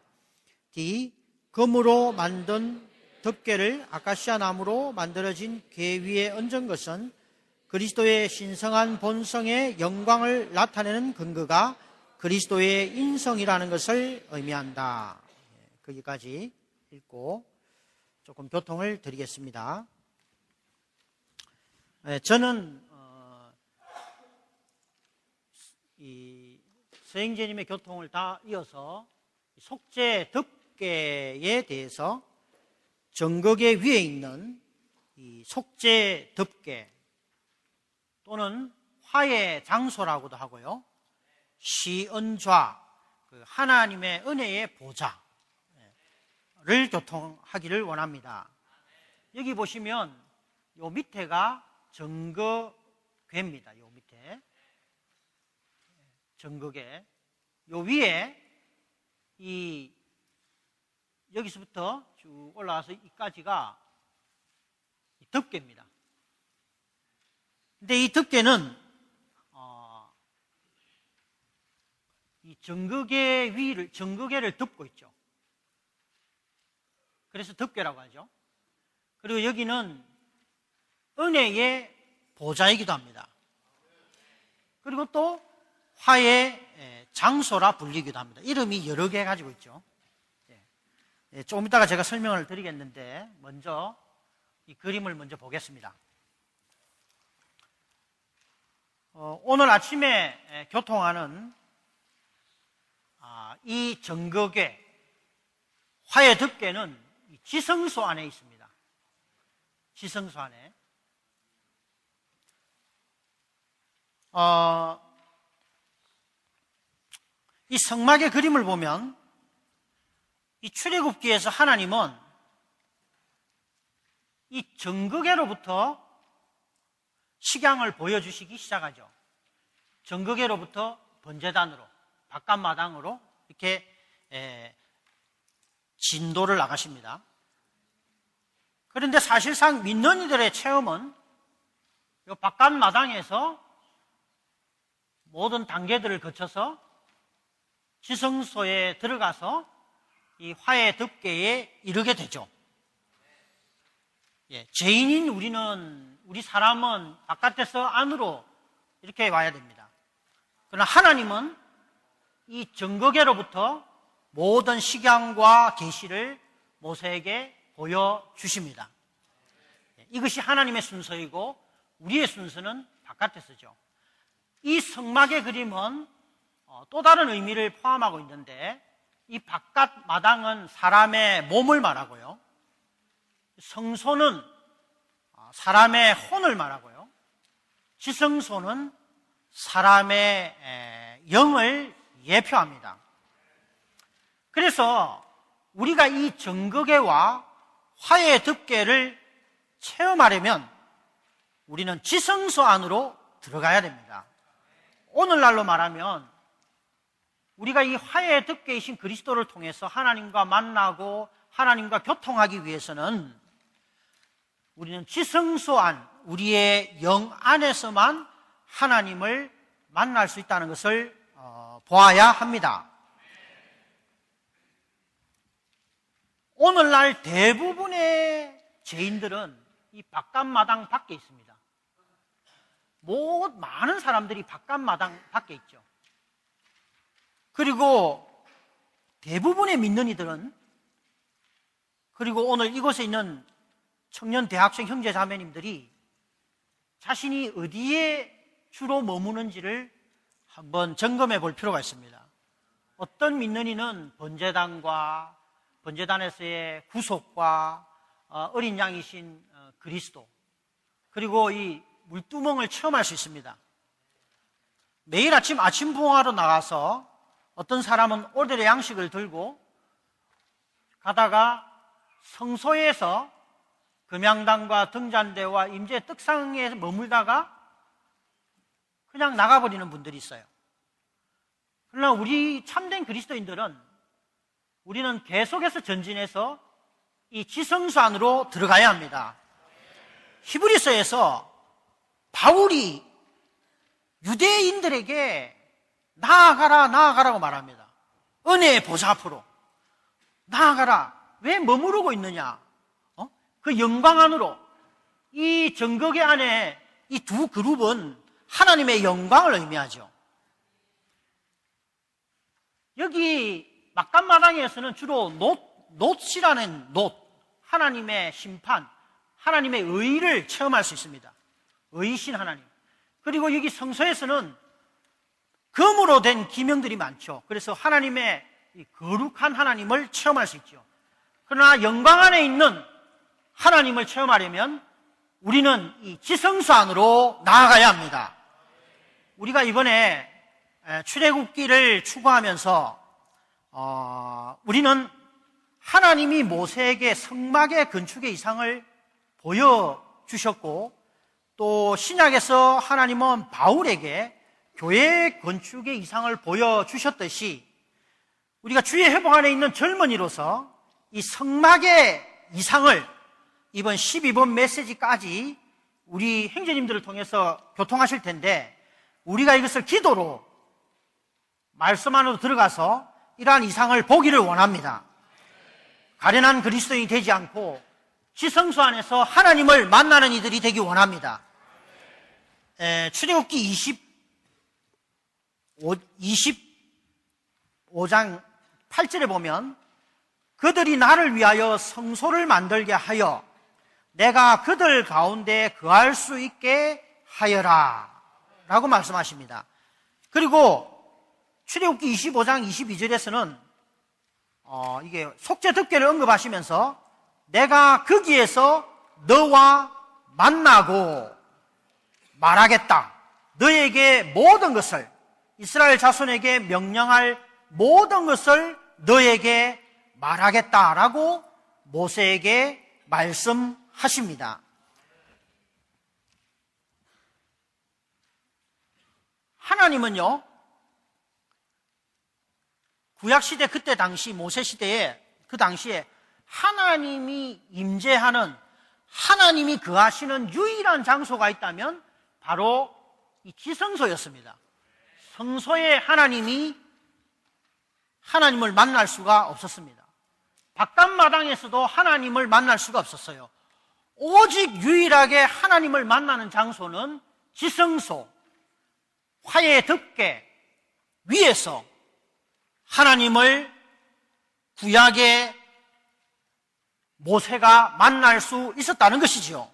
D. 금으로 만든 덮개를 아카시아 나무로 만들어진 궤 위에 얹은 것은 그리스도의 신성한 본성의 영광을 나타내는 근거가 그리스도의 인성이라는 것을 의미한다. 거기까지 읽고 조금 교통을 드리겠습니다. 저는 이 서영재님의 교통을 다 이어서 속죄 덮개에 대해서 정거계 위에 있는 이 속죄 덮개 또는 화의 장소라고도 하고요. 시은좌, 하나님의 은혜의 보좌를 교통하기를 원합니다. 여기 보시면 요 밑에가 정거궤입니다. 요 밑에 정거궤. 요 위에 이 여기서부터 쭉 올라가서 이까지가 덮개입니다. 근데 이 덮개는 이 정거궤를 덮고 있죠. 그래서 덮개라고 하죠. 그리고 여기는 은혜의 보좌이기도 합니다. 그리고 또 화의 장소라 불리기도 합니다. 이름이 여러 개 가지고 있죠. 조금 이따가 제가 설명을 드리겠는데 먼저 이 그림을 먼저 보겠습니다. 오늘 아침에 교통하는 이 정거궤 화의 덮개는 지성소 안에 있습니다. 지성소 안에. 이 성막의 그림을 보면 이 출애굽기에서 하나님은 이 정거궤로부터 식양을 보여주시기 시작하죠. 정거궤로부터 번제단으로 바깥마당으로 이렇게 진도를 나가십니다. 그런데 사실상 믿는 이들의 체험은 이 바깥마당에서 모든 단계들을 거쳐서 지성소에 들어가서 이 화의 덮개에 이르게 되죠. 죄인인 우리 사람은 바깥에서 안으로 이렇게 와야 됩니다. 그러나 하나님은 이 정거궤로부터 모든 식양과 계시를 모세에게 보여주십니다. 이것이 하나님의 순서이고 우리의 순서는 바깥에서죠. 이 성막의 그림은 또 다른 의미를 포함하고 있는데 이 바깥 마당은 사람의 몸을 말하고요. 성소는 사람의 혼을 말하고요. 지성소는 사람의 영을 예표합니다. 그래서 우리가 이 정거궤와 화의 덮개를 체험하려면 우리는 지성소 안으로 들어가야 됩니다. 오늘날로 말하면 우리가 이 화의 덮개이신 그리스도를 통해서 하나님과 만나고 하나님과 교통하기 위해서는 우리는 지성소 안, 우리의 영 안에서만 하나님을 만날 수 있다는 것을 보아야 합니다. 오늘날 대부분의 죄인들은 이 바깥마당 밖에 있습니다. 많은 사람들이 바깥마당 밖에 있죠. 그리고 대부분의 믿는 이들은, 그리고 오늘 이곳에 있는 청년 대학생 형제 자매님들이 자신이 어디에 주로 머무는지를 한번 점검해 볼 필요가 있습니다. 어떤 믿는 이는 번제단과 번제단에서의 구속과 어린 양이신 그리스도, 그리고 이 물두멍을 체험할 수 있습니다. 매일 아침 부흥하러 나가서 어떤 사람은 오늘의 양식을 들고 가다가 성소에서 금양단과 등잔대와 임재 떡상에 머물다가 그냥 나가버리는 분들이 있어요. 그러나 우리 참된 그리스도인들은, 우리는 계속해서 전진해서 이 지성소 안으로 들어가야 합니다. 히브리서에서 바울이 유대인들에게 나아가라고 말합니다. 은혜의 보좌 앞으로 나아가라. 왜 머무르고 있느냐? 그 영광 안으로. 이 정거계 안에 이 두 그룹은 하나님의 영광을 의미하죠. 여기 막간마당에서는 주로 놋이라는 놋, 하나님의 심판, 하나님의 의를 체험할 수 있습니다. 의신 하나님. 그리고 여기 성소에서는 금으로 된 기명들이 많죠. 그래서 하나님의 거룩한 하나님을 체험할 수 있죠. 그러나 영광 안에 있는 하나님을 체험하려면 우리는 이 지성소 안으로 나아가야 합니다. 우리가 이번에 출애굽기를 추구하면서 우리는 하나님이 모세에게 성막의 건축의 이상을 보여주셨고, 또 신약에서 하나님은 바울에게 교회 건축의 이상을 보여주셨듯이 우리가 주의 회복 안에 있는 젊은이로서 이 성막의 이상을 이번 12번 메시지까지 우리 형제님들을 통해서 교통하실 텐데, 우리가 이것을 기도로 말씀 안으로 들어가서 이러한 이상을 보기를 원합니다. 가련한 그리스도인이 되지 않고 지성소 안에서 하나님을 만나는 이들이 되기 원합니다. 출애굽기 25장 8절에 보면 그들이 나를 위하여 성소를 만들게 하여 내가 그들 가운데 거할 수 있게 하여라 라고 말씀하십니다. 그리고 출애굽기 25장 22절에서는 이게 속죄 덮개를 언급하시면서 내가 거기에서 너와 만나고 말하겠다. 너에게 모든 것을, 이스라엘 자손에게 명령할 모든 것을 너에게 말하겠다라고 모세에게 말씀하십니다. 하나님은요, 구약시대 그때 당시 모세시대에 그 당시에 하나님이 임재하는, 하나님이 거하시는 유일한 장소가 있다면 바로 이 지성소였습니다. 성소에 하나님을 만날 수가 없었습니다. 바깥마당에서도 하나님을 만날 수가 없었어요. 오직 유일하게 하나님을 만나는 장소는 지성소, 화해 덮개 위에서 하나님을 구약의 모세가 만날 수 있었다는 것이지요.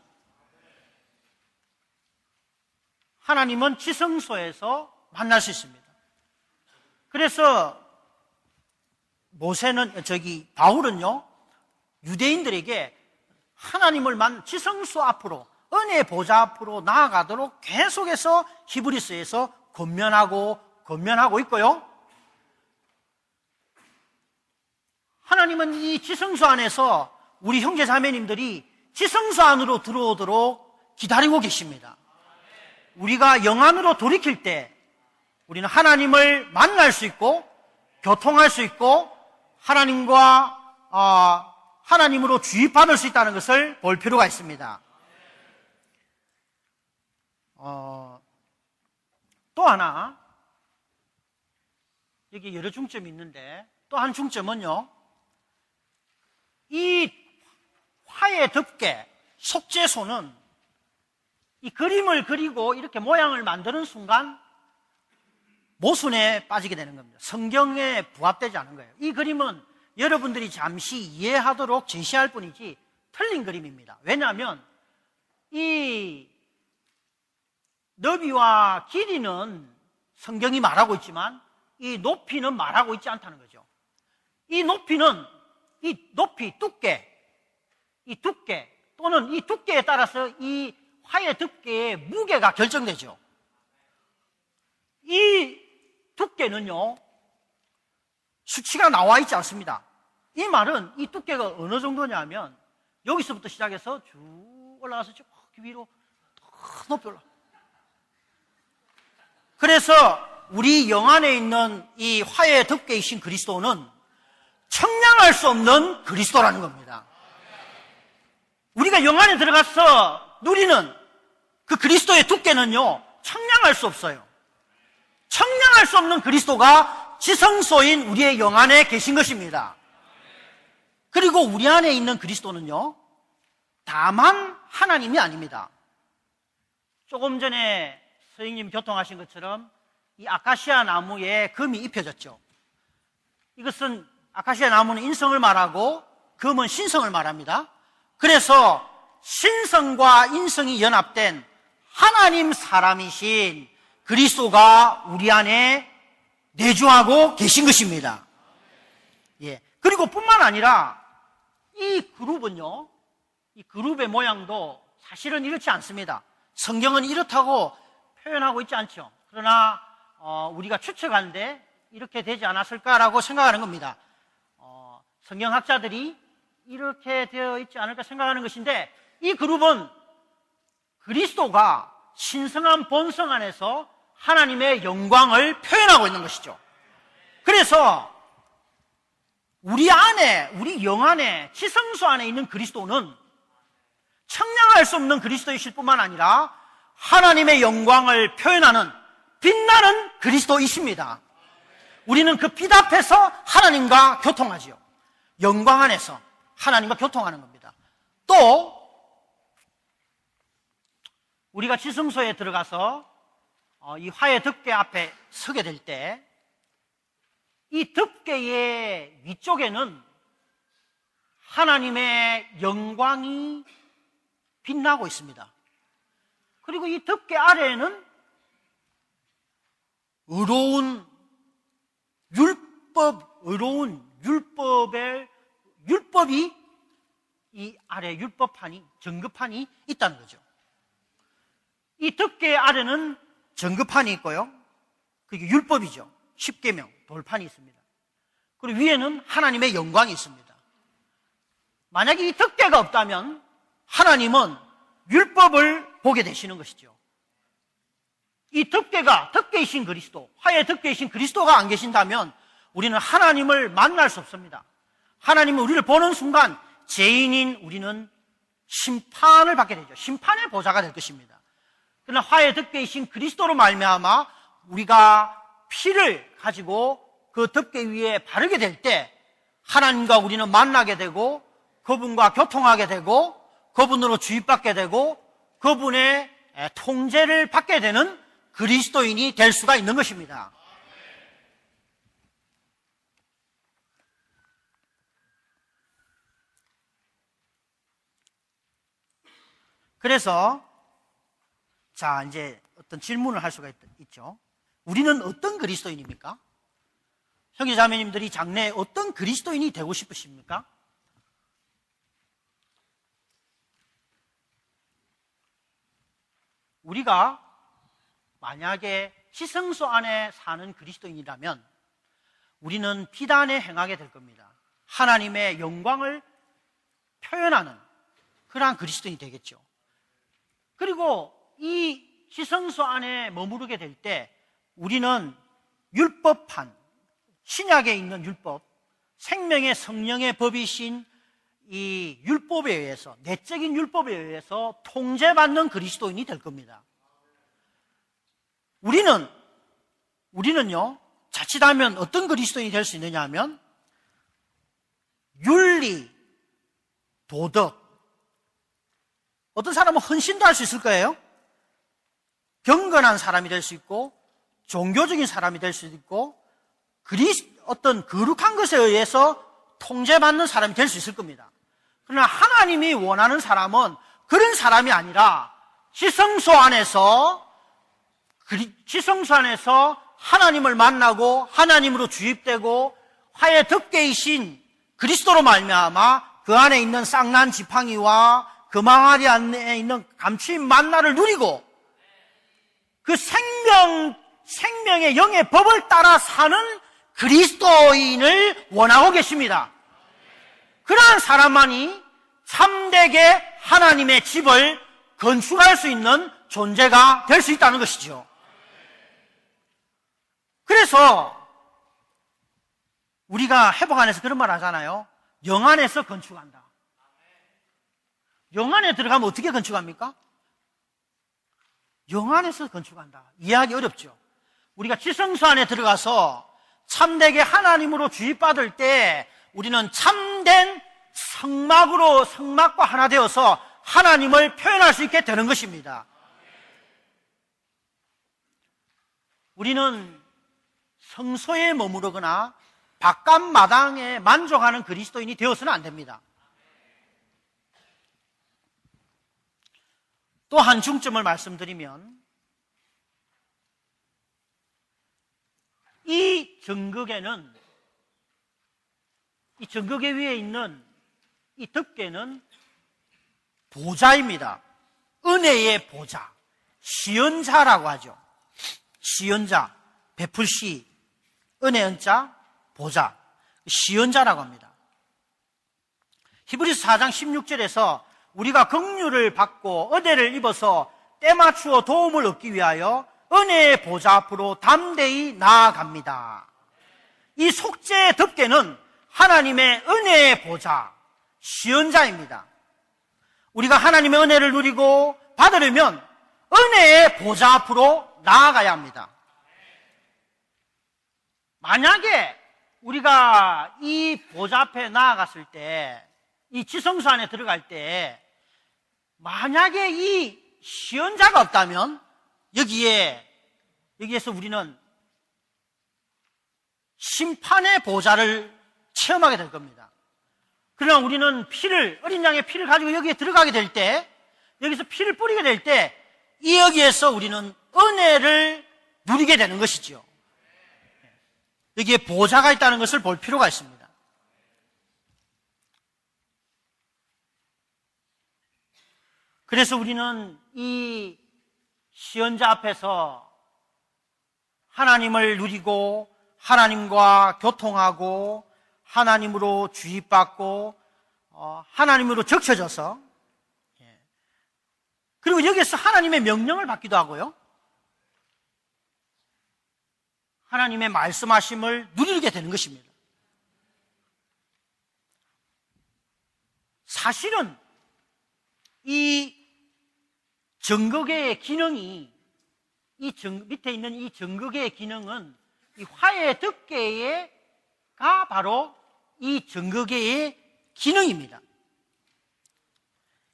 하나님은 지성소에서 만날 수 있습니다. 그래서 바울은요, 유대인들에게 하나님을 지성소 앞으로, 은혜의 보좌 앞으로 나아가도록 계속해서 히브리서에서 권면하고 있고요. 하나님은 이 지성소 안에서 우리 형제 자매님들이 지성소 안으로 들어오도록 기다리고 계십니다. 우리가 영 안으로 돌이킬 때 우리는 하나님을 만날 수 있고 교통할 수 있고 하나님으로 주입받을 수 있다는 것을 볼 필요가 있습니다. 또 하나, 여기 여러 중점이 있는데 또 한 중점은요, 이 화해 덮개, 속죄소는 이 그림을 그리고 이렇게 모양을 만드는 순간 모순에 빠지게 되는 겁니다. 성경에 부합되지 않은 거예요. 이 그림은 여러분들이 잠시 이해하도록 제시할 뿐이지 틀린 그림입니다. 왜냐하면 이 너비와 길이는 성경이 말하고 있지만 이 높이는 말하고 있지 않다는 거죠. 이 높이는 이 높이, 두께 또는 이 두께에 따라서 이 화의 두께의 무게가 결정되죠. 이 두께는요, 수치가 나와 있지 않습니다. 이 말은 이 두께가 어느 정도냐면 여기서부터 시작해서 쭉 올라가서 쭉 위로 높이 올라. 그래서 우리 영 안에 있는 이 화의 두께이신 그리스도는 청량할 수 없는 그리스도라는 겁니다. 우리가 영 안에 들어가서 누리는 그 그리스도의 두께는요, 청량할 수 없어요. 청량할 수 없는 그리스도가 지성소인 우리의 영 안에 계신 것입니다. 그리고 우리 안에 있는 그리스도는요, 다만 하나님이 아닙니다. 조금 전에 선생님 교통하신 것처럼 이 아카시아 나무에 금이 입혀졌죠. 이것은 아카시아 나무는 인성을 말하고 금은 신성을 말합니다. 그래서 신성과 인성이 연합된 하나님 사람이신 그리스도가 우리 안에 내주하고 계신 것입니다. 예. 그리고 뿐만 아니라 이 그룹은요, 이 그룹의 모양도 사실은 이렇지 않습니다. 성경은 이렇다고 표현하고 있지 않죠. 그러나 우리가 추측하는데 이렇게 되지 않았을까라고 생각하는 겁니다. 성경학자들이 이렇게 되어 있지 않을까 생각하는 것인데, 이 그룹은 그리스도가 신성한 본성 안에서 하나님의 영광을 표현하고 있는 것이죠. 그래서 우리 안에, 우리 영 안에, 지성소 안에 있는 그리스도는 청량할 수 없는 그리스도이실 뿐만 아니라 하나님의 영광을 표현하는 빛나는 그리스도이십니다. 우리는 그 빛 앞에서 하나님과 교통하지요. 영광 안에서 하나님과 교통하는 겁니다. 또 우리가 지성소에 들어가서 이 화의 덮개 앞에 서게 될 때 이 덮개의 위쪽에는 하나님의 영광이 빛나고 있습니다. 그리고 이 덮개 아래에는 의로운 율법이 이 아래 율법판이, 정급판이 있다는 거죠. 이 덮개 아래는 정급판이 있고요. 그게 율법이죠. 십계명, 돌판이 있습니다. 그리고 위에는 하나님의 영광이 있습니다. 만약에 이 덮개가 없다면 하나님은 율법을 보게 되시는 것이죠. 이 덮개이신 그리스도, 화의 덮개이신 그리스도가 안 계신다면 우리는 하나님을 만날 수 없습니다. 하나님은 우리를 보는 순간 죄인인 우리는 심판을 받게 되죠. 심판의 보좌가 될 것입니다. 그러나 화의 덮개이신 그리스도로 말미암아 우리가 피를 가지고 그 덮개 위에 바르게 될 때 하나님과 우리는 만나게 되고 그분과 교통하게 되고 그분으로 주입받게 되고 그분의 통제를 받게 되는 그리스도인이 될 수가 있는 것입니다. 그래서 자, 이제 어떤 질문을 할 수가 있죠. 우리는 어떤 그리스도인입니까? 형제자매님들이 장래에 어떤 그리스도인이 되고 싶으십니까? 우리가 만약에 지성소 안에 사는 그리스도인이라면 우리는 비단에 행하게 될 겁니다. 하나님의 영광을 표현하는 그러한 그리스도인이 되겠죠. 그리고 이 지성소 안에 머무르게 될 때 우리는 율법판, 신약에 있는 율법, 생명의 성령의 법이신 이 율법에 의해서, 내적인 율법에 의해서 통제받는 그리스도인이 될 겁니다. 우리는요, 자칫하면 어떤 그리스도인이 될 수 있느냐 하면 윤리, 도덕, 어떤 사람은 헌신도 할 수 있을 거예요. 경건한 사람이 될 수 있고 종교적인 사람이 될 수도 있고 어떤 거룩한 것에 의해서 통제받는 사람이 될 수 있을 겁니다. 그러나 하나님이 원하는 사람은 그런 사람이 아니라 지성소 안에서 하나님을 만나고 하나님으로 주입되고 화의 덮개이신 그리스도로 말미암아 그 안에 있는 쌍난 지팡이와 그 망아리 안에 있는 감추인 만나를 누리고 그 생명의 영의 법을 따라 사는 그리스도인을 원하고 계십니다. 그러한 사람만이 참되게 하나님의 집을 건축할 수 있는 존재가 될 수 있다는 것이죠. 그래서 우리가 회복 안에서 그런 말 하잖아요. 영 안에서 건축한다. 영 안에 들어가면 어떻게 건축합니까? 영 안에서 건축한다. 이해하기 어렵죠. 우리가 지성소 안에 들어가서 참되게 하나님으로 주입받을 때 우리는 참된 성막과 하나 되어서 하나님을 표현할 수 있게 되는 것입니다. 우리는 성소에 머무르거나 바깥 마당에 만족하는 그리스도인이 되어서는 안 됩니다. 또 한 중점을 말씀드리면 이 정극에 위에 있는 이 덮개는 보좌입니다. 은혜의 보좌, 시연자라고 하죠. 시연자, 베풀시, 은혜 은자, 보좌, 시연자라고 합니다. 히브리서 4장 16절에서 우리가 긍휼을 받고 은혜를 입어서 때맞추어 도움을 얻기 위하여 은혜의 보좌 앞으로 담대히 나아갑니다. 이 속죄의 덮개는 하나님의 은혜의 보좌, 시연자입니다. 우리가 하나님의 은혜를 누리고 받으려면 은혜의 보좌 앞으로 나아가야 합니다. 만약에 우리가 이 보좌 앞에 나아갔을 때, 이 지성소 안에 들어갈 때 만약에 이 시연자가 없다면 여기에서 우리는 심판의 보좌를 체험하게 될 겁니다. 그러나 우리는 어린 양의 피를 가지고 여기에 들어가게 될 때, 여기서 피를 뿌리게 될 때, 여기에서 우리는 은혜를 누리게 되는 것이죠. 여기에 보좌가 있다는 것을 볼 필요가 있습니다. 그래서 우리는 이 시연자 앞에서 하나님을 누리고 하나님과 교통하고 하나님으로 주입받고 하나님으로 적셔져서, 그리고 여기에서 하나님의 명령을 받기도 하고요, 하나님의 말씀하심을 누리게 되는 것입니다. 사실은 이 정거계의 기능이, 밑에 있는 이 정거계의 기능은 이 화의 덮개가 바로 이 정거계의 기능입니다.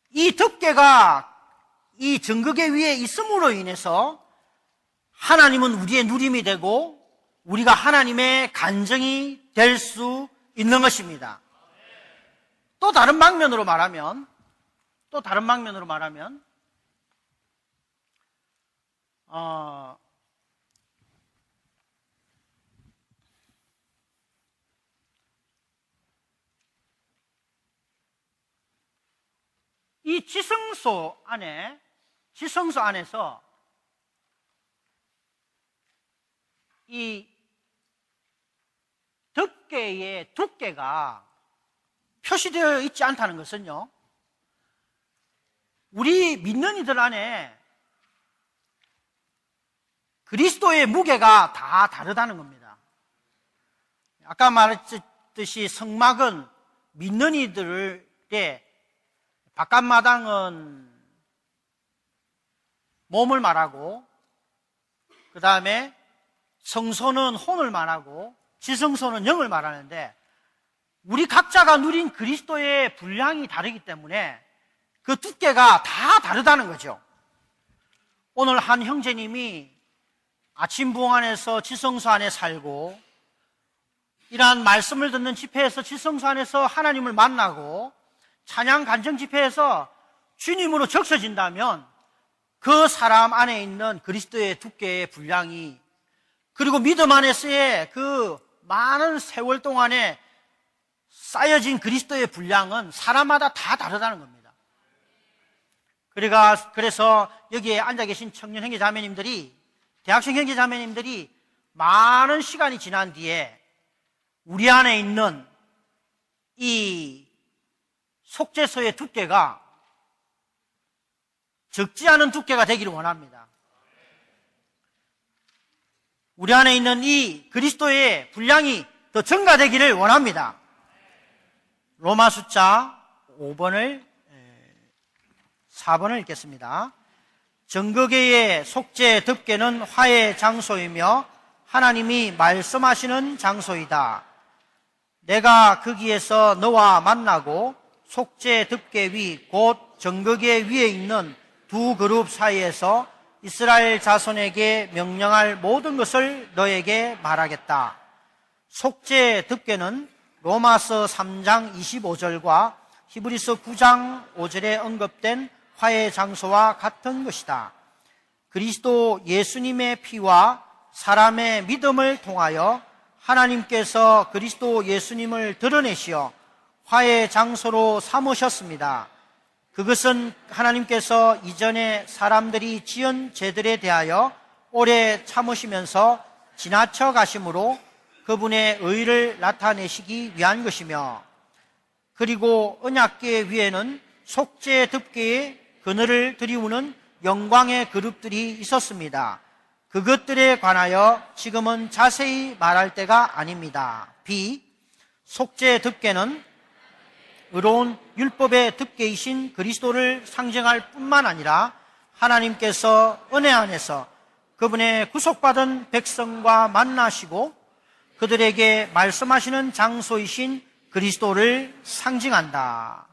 이 덮개가 이 정거계 위에 있음으로 인해서 하나님은 우리의 누림이 되고 우리가 하나님의 간정이 될 수 있는 것입니다. 또 다른 방면으로 말하면 이 지성소 안에서 이 덮개의 두께가 표시되어 있지 않다는 것은요, 우리 믿는 이들 안에 그리스도의 무게가 다 다르다는 겁니다. 아까 말했듯이 성막은 믿는 이들의, 바깥마당은 몸을 말하고, 그 다음에 성소는 혼을 말하고 지성소는 영을 말하는데, 우리 각자가 누린 그리스도의 분량이 다르기 때문에 그 두께가 다 다르다는 거죠. 오늘 한 형제님이 아침 부흥 안에서 지성소 안에 살고 이러한 말씀을 듣는 집회에서 지성소 안에서 하나님을 만나고 찬양 간증 집회에서 주님으로 적셔진다면 그 사람 안에 있는 그리스도의 두께의 분량이, 그리고 믿음 안에서의 그 많은 세월 동안에 쌓여진 그리스도의 분량은 사람마다 다 다르다는 겁니다. 그래서 여기에 앉아 계신 청년 형제 자매님들이, 대학생 형제 자매님들이 많은 시간이 지난 뒤에 우리 안에 있는 이 속죄소의 두께가 적지 않은 두께가 되기를 원합니다. 우리 안에 있는 이 그리스도의 분량이 더 증가되기를 원합니다. 로마 숫자 4번을 읽겠습니다. 정거계의 속죄 덮개는 화해 장소이며 하나님이 말씀하시는 장소이다. 내가 거기에서 너와 만나고 속죄 덮개 위 곧 정거계 위에 있는 두 그룹 사이에서 이스라엘 자손에게 명령할 모든 것을 너에게 말하겠다. 속죄 덮개는 로마서 3장 25절과 히브리서 9장 5절에 언급된 화해 장소와 같은 것이다. 그리스도 예수님의 피와 사람의 믿음을 통하여 하나님께서 그리스도 예수님을 드러내시어 화해 장소로 삼으셨습니다. 그것은 하나님께서 이전에 사람들이 지은 죄들에 대하여 오래 참으시면서 지나쳐 가심으로 그분의 의를 나타내시기 위한 것이며, 그리고 언약궤 위에는 속죄 덮개의 그늘을 드리우는 영광의 그룹들이 있었습니다. 그것들에 관하여 지금은 자세히 말할 때가 아닙니다. B. 속죄 덮개는 의로운 율법의 덮개이신 그리스도를 상징할 뿐만 아니라 하나님께서 은혜 안에서 그분의 구속받은 백성과 만나시고 그들에게 말씀하시는 장소이신 그리스도를 상징한다.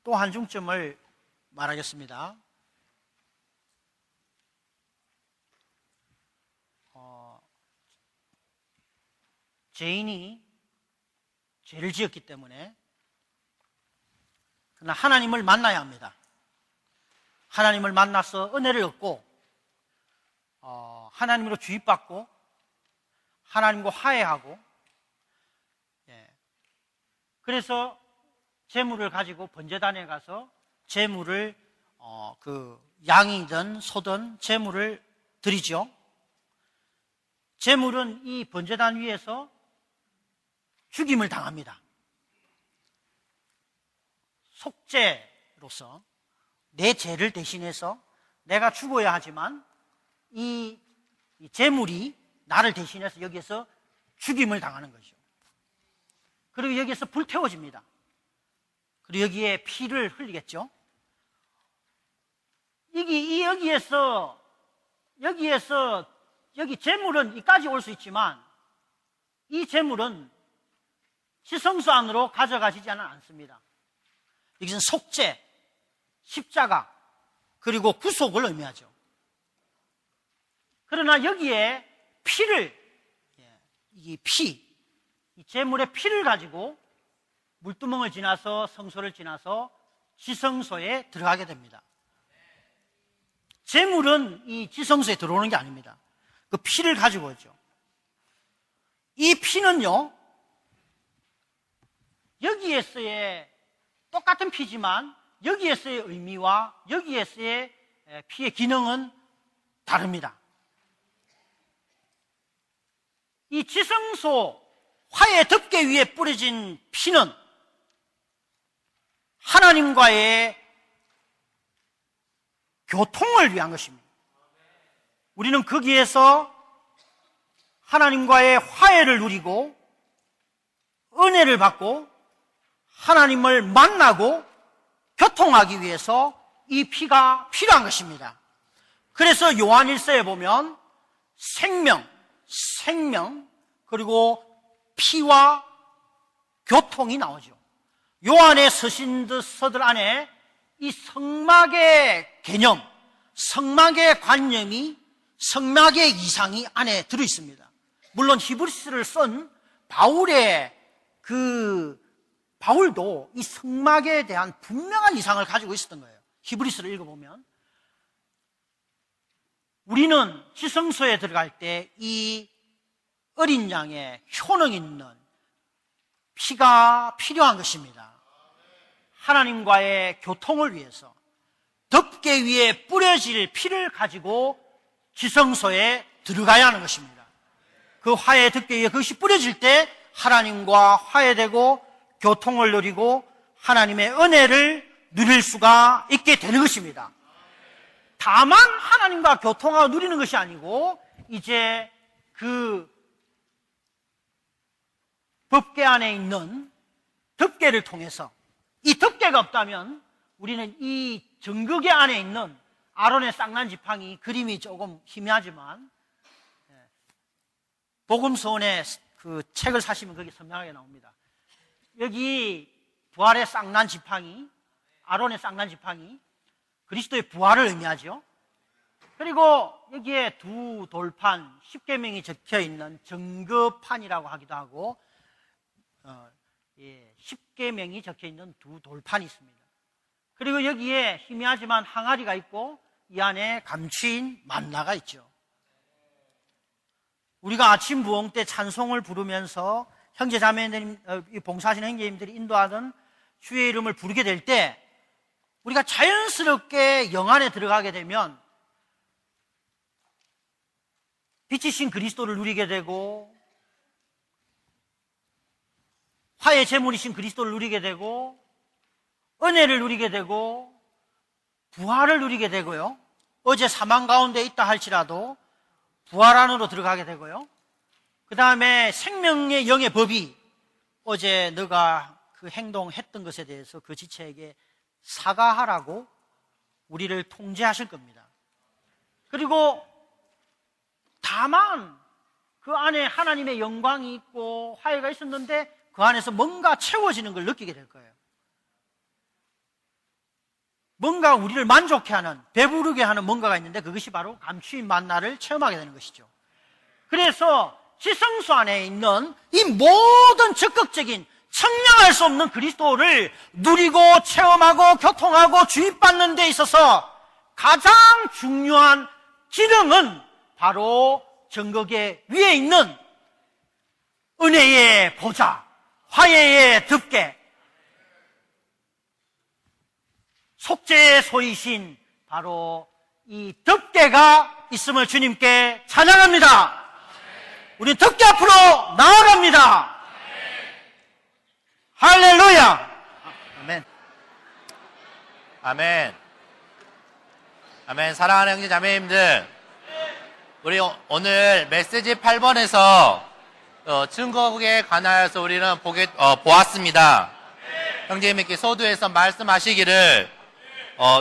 또 한 중점을 말하겠습니다. 죄인이 죄를 지었기 때문에 그러나 하나님을 만나야 합니다. 하나님을 만나서 은혜를 얻고 하나님으로 주입받고 하나님과 화해하고, 그래서 제물을 가지고 번제단에 가서 제물을 그 양이든 소든 제물을 드리죠. 제물은 이 번제단 위에서 죽임을 당합니다. 속죄로서 내 죄를 대신해서 내가 죽어야 하지만 이 제물이 나를 대신해서 여기에서 죽임을 당하는 것이죠. 그리고 여기에서 불태워집니다. 그리고 여기에 피를 흘리겠죠. 여기 제물은 이까지 올 수 있지만 이 제물은 지성소 안으로 가져가시지는 않습니다. 여기서는 속죄, 십자가, 그리고 구속을 의미하죠. 그러나 여기에 피를, 이 제물의 피를 가지고 물두멍을 지나서 성소를 지나서 지성소에 들어가게 됩니다. 제물은 이 지성소에 들어오는 게 아닙니다. 그 피를 가지고 오죠. 이 피는요, 여기에서의 똑같은 피지만 여기에서의 의미와 여기에서의 피의 기능은 다릅니다. 이 지성소 화해 덮개 위에 뿌려진 피는 하나님과의 교통을 위한 것입니다. 우리는 거기에서 하나님과의 화해를 누리고 은혜를 받고 하나님을 만나고 교통하기 위해서 이 피가 필요한 것입니다. 그래서 요한일서에 보면 생명, 그리고 피와 교통이 나오죠. 요한의 서신서들 안에 이 성막의 개념, 성막의 관념이, 성막의 이상이 안에 들어 있습니다. 물론 히브리서를 쓴 바울도 이 성막에 대한 분명한 이상을 가지고 있었던 거예요. 히브리서를 읽어보면 우리는 지성소에 들어갈 때 이 어린 양의 효능 있는 피가 필요한 것입니다. 하나님과의 교통을 위해서 덮개 위에 뿌려질 피를 가지고 지성소에 들어가야 하는 것입니다. 그 화해 덮개 위에 그것이 뿌려질 때 하나님과 화해되고 교통을 누리고 하나님의 은혜를 누릴 수가 있게 되는 것입니다. 다만 하나님과 교통하고 누리는 것이 아니고 이제 그 덮개 안에 있는 덮개를 통해서, 이 덮개가 없다면 우리는 이 정극의 안에 있는 아론의 쌍난 지팡이, 그림이 조금 희미하지만 복음서원의 그 책을 사시면 거기 선명하게 나옵니다. 여기 부활의 쌍난 지팡이, 아론의 쌍난 지팡이, 그리스도의 부활을 의미하죠. 그리고 여기에 두 돌판, 십계명이 적혀있는 정거판이라고 하기도 하고 십계명이 적혀있는 두 돌판이 있습니다. 그리고 여기에 희미하지만 항아리가 있고 이 안에 감추인 만나가 있죠. 우리가 아침 부흥 때 찬송을 부르면서 형제 자매님, 봉사하시는 형제님들이 인도하던 주의 이름을 부르게 될 때 우리가 자연스럽게 영 안에 들어가게 되면 빛이신 그리스도를 누리게 되고 화해 제물이신 그리스도를 누리게 되고 은혜를 누리게 되고 부활을 누리게 되고요. 어제 사망 가운데 있다 할지라도 부활 안으로 들어가게 되고요. 그 다음에 생명의 영의 법이 어제 너가 그 행동했던 것에 대해서 그 지체에게 사과하라고 우리를 통제하실 겁니다. 그리고 다만 그 안에 하나님의 영광이 있고 화해가 있었는데 그 안에서 뭔가 채워지는 걸 느끼게 될 거예요. 뭔가 우리를 만족해 하는, 배부르게 하는 뭔가가 있는데 그것이 바로 감추인 만나를 체험하게 되는 것이죠. 그래서 지성소 안에 있는 이 모든 적극적인 청량할 수 없는 그리스도를 누리고 체험하고 교통하고 주입받는 데 있어서 가장 중요한 기능은 바로 정극의 위에 있는 은혜의 보좌, 화해의 덮개, 속죄의 소이신 바로 이 덮개가 있음을 주님께 찬양합니다. 우리는 덮개 앞으로 나아갑니다. 할렐루야. 아멘. 아멘. 아멘. 사랑하는 형제 자매님들, 우리 오늘 메시지 8번에서 증거에 관하여서 우리는 보았습니다. 형제님께 서두에서 말씀하시기를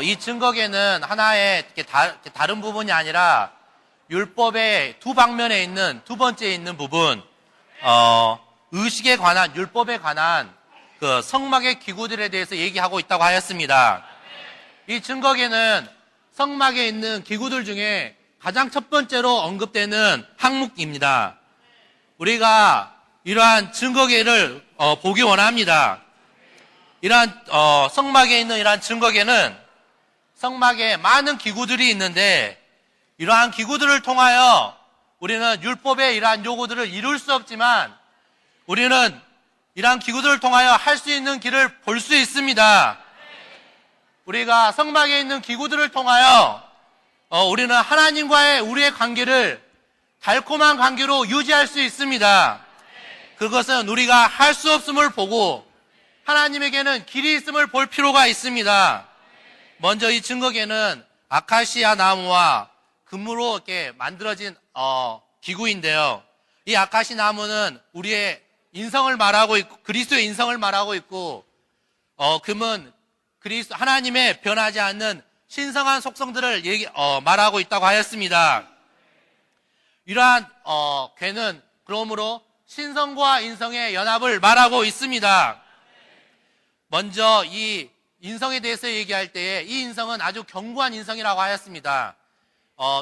이 증거계는 하나의 다른 부분이 아니라 율법의 두 방면에 있는 두 번째에 있는 부분, 의식에 관한, 율법에 관한 그 성막의 기구들에 대해서 얘기하고 있다고 하였습니다. 이 증거계는 성막에 있는 기구들 중에 가장 첫 번째로 언급되는 항목입니다. 우리가 이러한 증거계를 보기 원합니다. 이러한 성막에 있는 이러한 증거계는 성막에 많은 기구들이 있는데 이러한 기구들을 통하여 우리는 율법의 이러한 요구들을 이룰 수 없지만 우리는 이러한 기구들을 통하여 할 수 있는 길을 볼 수 있습니다. 우리가 성막에 있는 기구들을 통하여 우리는 하나님과의 우리의 관계를 달콤한 관계로 유지할 수 있습니다. 그것은 우리가 할 수 없음을 보고 하나님에게는 길이 있음을 볼 필요가 있습니다. 먼저 이 증거계는 아카시아 나무와 금으로 이렇게 만들어진 기구인데요. 이 아카시 나무는 우리의 인성을 말하고 있고 그리스도의 인성을 말하고 있고 금은 하나님의 변하지 않는 신성한 속성들을 말하고 있다고 하였습니다. 이러한 궤는 그러므로 신성과 인성의 연합을 말하고 있습니다. 먼저 이 인성에 대해서 얘기할 때에 이 인성은 아주 견고한 인성이라고 하였습니다.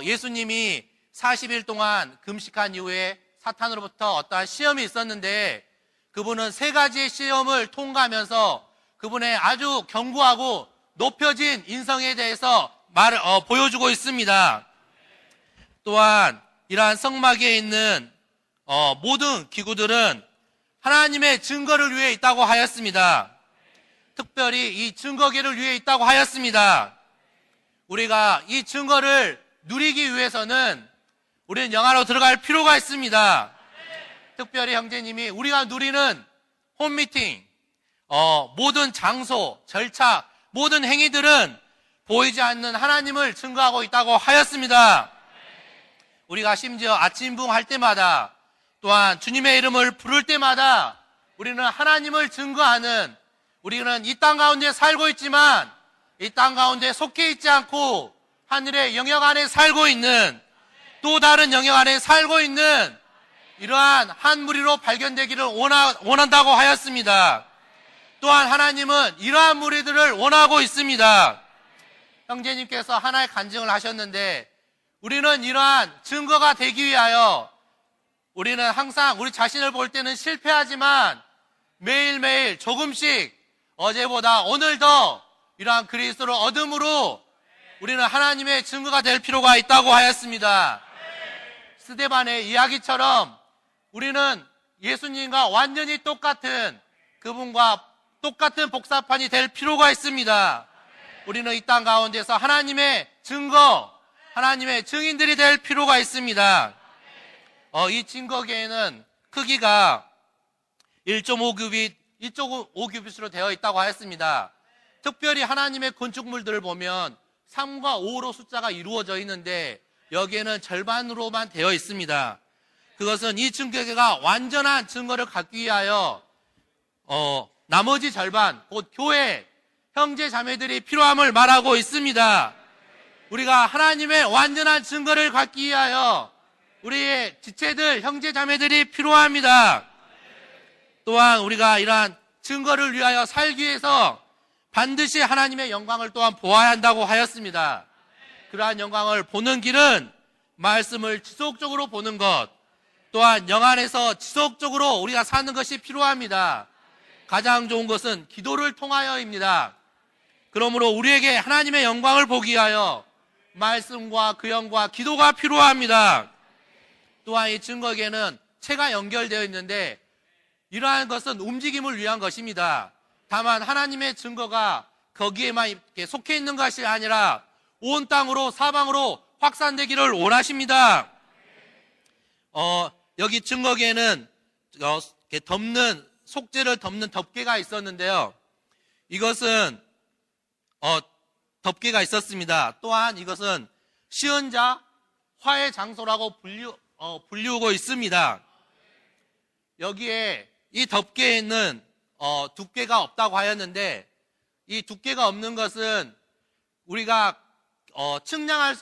예수님이 40일 동안 금식한 이후에 사탄으로부터 어떠한 시험이 있었는데 그분은 3가지의 시험을 통과하면서 그분의 아주 견고하고 높여진 인성에 대해서 보여주고 있습니다. 또한 이러한 성막에 있는 모든 기구들은 하나님의 증거를 위해 있다고 하였습니다. 특별히 이 증거계를 위해 있다고 하였습니다. 우리가 이 증거를 누리기 위해서는 우리는 영화로 들어갈 필요가 있습니다. 특별히 형제님이 우리가 누리는 홈미팅, 모든 장소, 절차, 모든 행위들은 보이지 않는 하나님을 증거하고 있다고 하였습니다. 우리가 심지어 아침붕 할 때마다 또한 주님의 이름을 부를 때마다 우리는 하나님을 증거하는, 우리는 이 땅 가운데 살고 있지만 이 땅 가운데 속해 있지 않고 하늘의 영역 안에 살고 있는, 또 다른 영역 안에 살고 있는 이러한 한 무리로 발견되기를 원한다고 하였습니다. 또한 하나님은 이러한 무리들을 원하고 있습니다. 형제님께서 하나의 간증을 하셨는데 우리는 이러한 증거가 되기 위하여 우리는 항상 우리 자신을 볼 때는 실패하지만 매일매일 조금씩 어제보다 오늘 더 이러한 그리스도를 얻음으로 우리는 하나님의 증거가 될 필요가 있다고 하였습니다. 스데반의 이야기처럼 우리는 예수님과 완전히 똑같은, 그분과 똑같은 복사판이 될 필요가 있습니다. 우리는 이 땅 가운데서 하나님의 증거, 하나님의 증인들이 될 필요가 있습니다. 이 증거계에는 크기가 1.5규빗으로 되어 있다고 하였습니다. 특별히 하나님의 건축물들을 보면 3과 5로 숫자가 이루어져 있는데 여기에는 절반으로만 되어 있습니다. 그것은 이 증거계가 완전한 증거를 갖기 위하여 나머지 절반, 곧 교회, 형제 자매들이 필요함을 말하고 있습니다. 우리가 하나님의 완전한 증거를 갖기 위하여 우리의 지체들, 형제 자매들이 필요합니다. 또한 우리가 이러한 증거를 위하여 살기 위해서 반드시 하나님의 영광을 또한 보아야 한다고 하였습니다. 그러한 영광을 보는 길은 말씀을 지속적으로 보는 것, 또한 영 안에서 지속적으로 우리가 사는 것이 필요합니다. 가장 좋은 것은 기도를 통하여입니다. 그러므로 우리에게 하나님의 영광을 보기 위하여 말씀과 그 영과 기도가 필요합니다. 또한 이 증거계는 채가 연결되어 있는데 이러한 것은 움직임을 위한 것입니다. 다만 하나님의 증거가 거기에만 이렇게 속해 있는 것이 아니라 온 땅으로 사방으로 확산되기를 원하십니다. 여기 증거계에는 이렇게 덮는, 속죄를 덮는 덮개가 있었는데요. 이것은 덮개가 있었습니다. 또한 이것은 시은자 화해 장소라고 불리우고 있습니다. 여기에 이 덮개에는 두께가 없다고 하였는데 이 두께가 없는 것은 우리가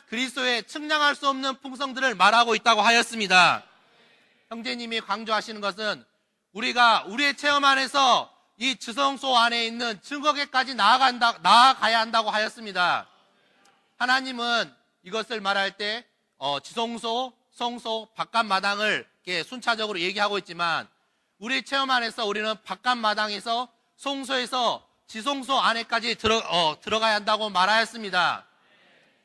그리스도의 측량할 수 없는 풍성들을 말하고 있다고 하였습니다. 형제님이 강조하시는 것은 우리가 우리의 체험 안에서 이 지성소 안에 있는 증거계까지 나아가야 한다고 하였습니다. 하나님은 이것을 말할 때 지성소, 성소, 바깥 마당을 이렇게 순차적으로 얘기하고 있지만 우리 체험 안에서 우리는 바깥 마당에서 성소에서 지성소 안에까지 들어가야 한다고 말하였습니다.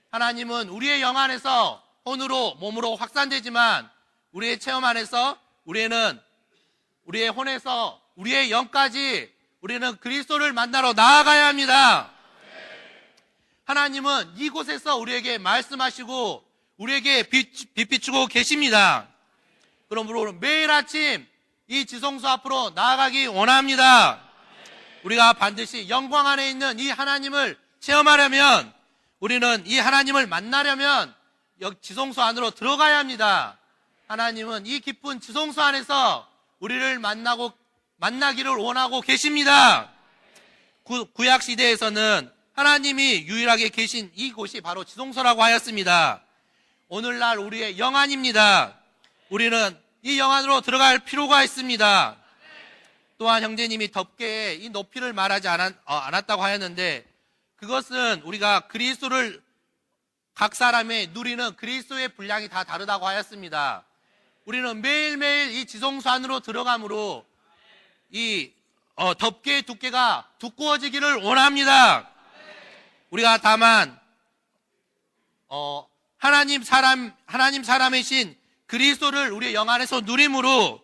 하나님은 우리의 영 안에서 혼으로 몸으로 확산되지만 우리의 체험 안에서 우리의 혼에서 우리의 영까지 우리는 그리스도를 만나러 나아가야 합니다. 하나님은 이곳에서 우리에게 말씀하시고 우리에게 빛 비추고 계십니다. 그러므로 매일 아침 이 지성소 앞으로 나아가기 원합니다. 우리가 반드시 영광 안에 있는 이 하나님을 체험하려면, 우리는 이 하나님을 만나려면 여기 지성소 안으로 들어가야 합니다. 하나님은 이 깊은 지성소 안에서 우리를 만나기를 원하고 계십니다. 구약 시대에서는 하나님이 유일하게 계신 이곳이 바로 지성소라고 하였습니다. 오늘날 우리의 영안입니다. 우리는 이 영안으로 들어갈 필요가 있습니다. 또한 형제님이 덮개의 이 높이를 말하지 않았다고 하였는데, 그것은 우리가 그리스도를 각 사람의 누리는 그리스도의 분량이 다 다르다고 하였습니다. 우리는 매일매일 이 지성소 안으로 들어감으로 이 덮개의 두께가 두꺼워지기를 원합니다. 우리가 다만 하나님 사람이신 그리스도를 우리의 영 안에서 누림으로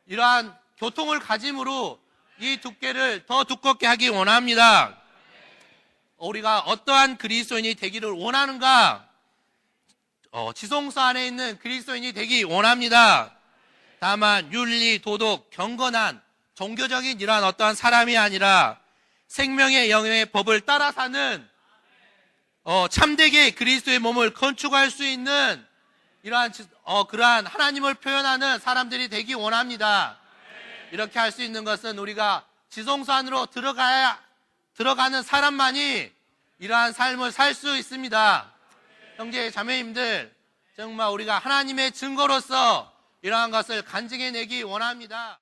이러한 교통을 가짐으로 이 두께를 더 두껍게 하기 원합니다. 우리가 어떠한 그리스도인이 되기를 원하는가? 지성소 안에 있는 그리스도인이 되기 원합니다. 다만 윤리, 도덕, 경건한 종교적인 이러한 어떠한 사람이 아니라 생명의 영의 법을 따라 사는 참되게 그리스도의 몸을 건축할 수 있는 이러한 그러한 하나님을 표현하는 사람들이 되기 원합니다. 이렇게 할 수 있는 것은 우리가 지성소 안으로 들어가는 사람만이 이러한 삶을 살 수 있습니다. 형제 자매님들, 정말 우리가 하나님의 증거로서 이러한 것을 간증해내기 원합니다.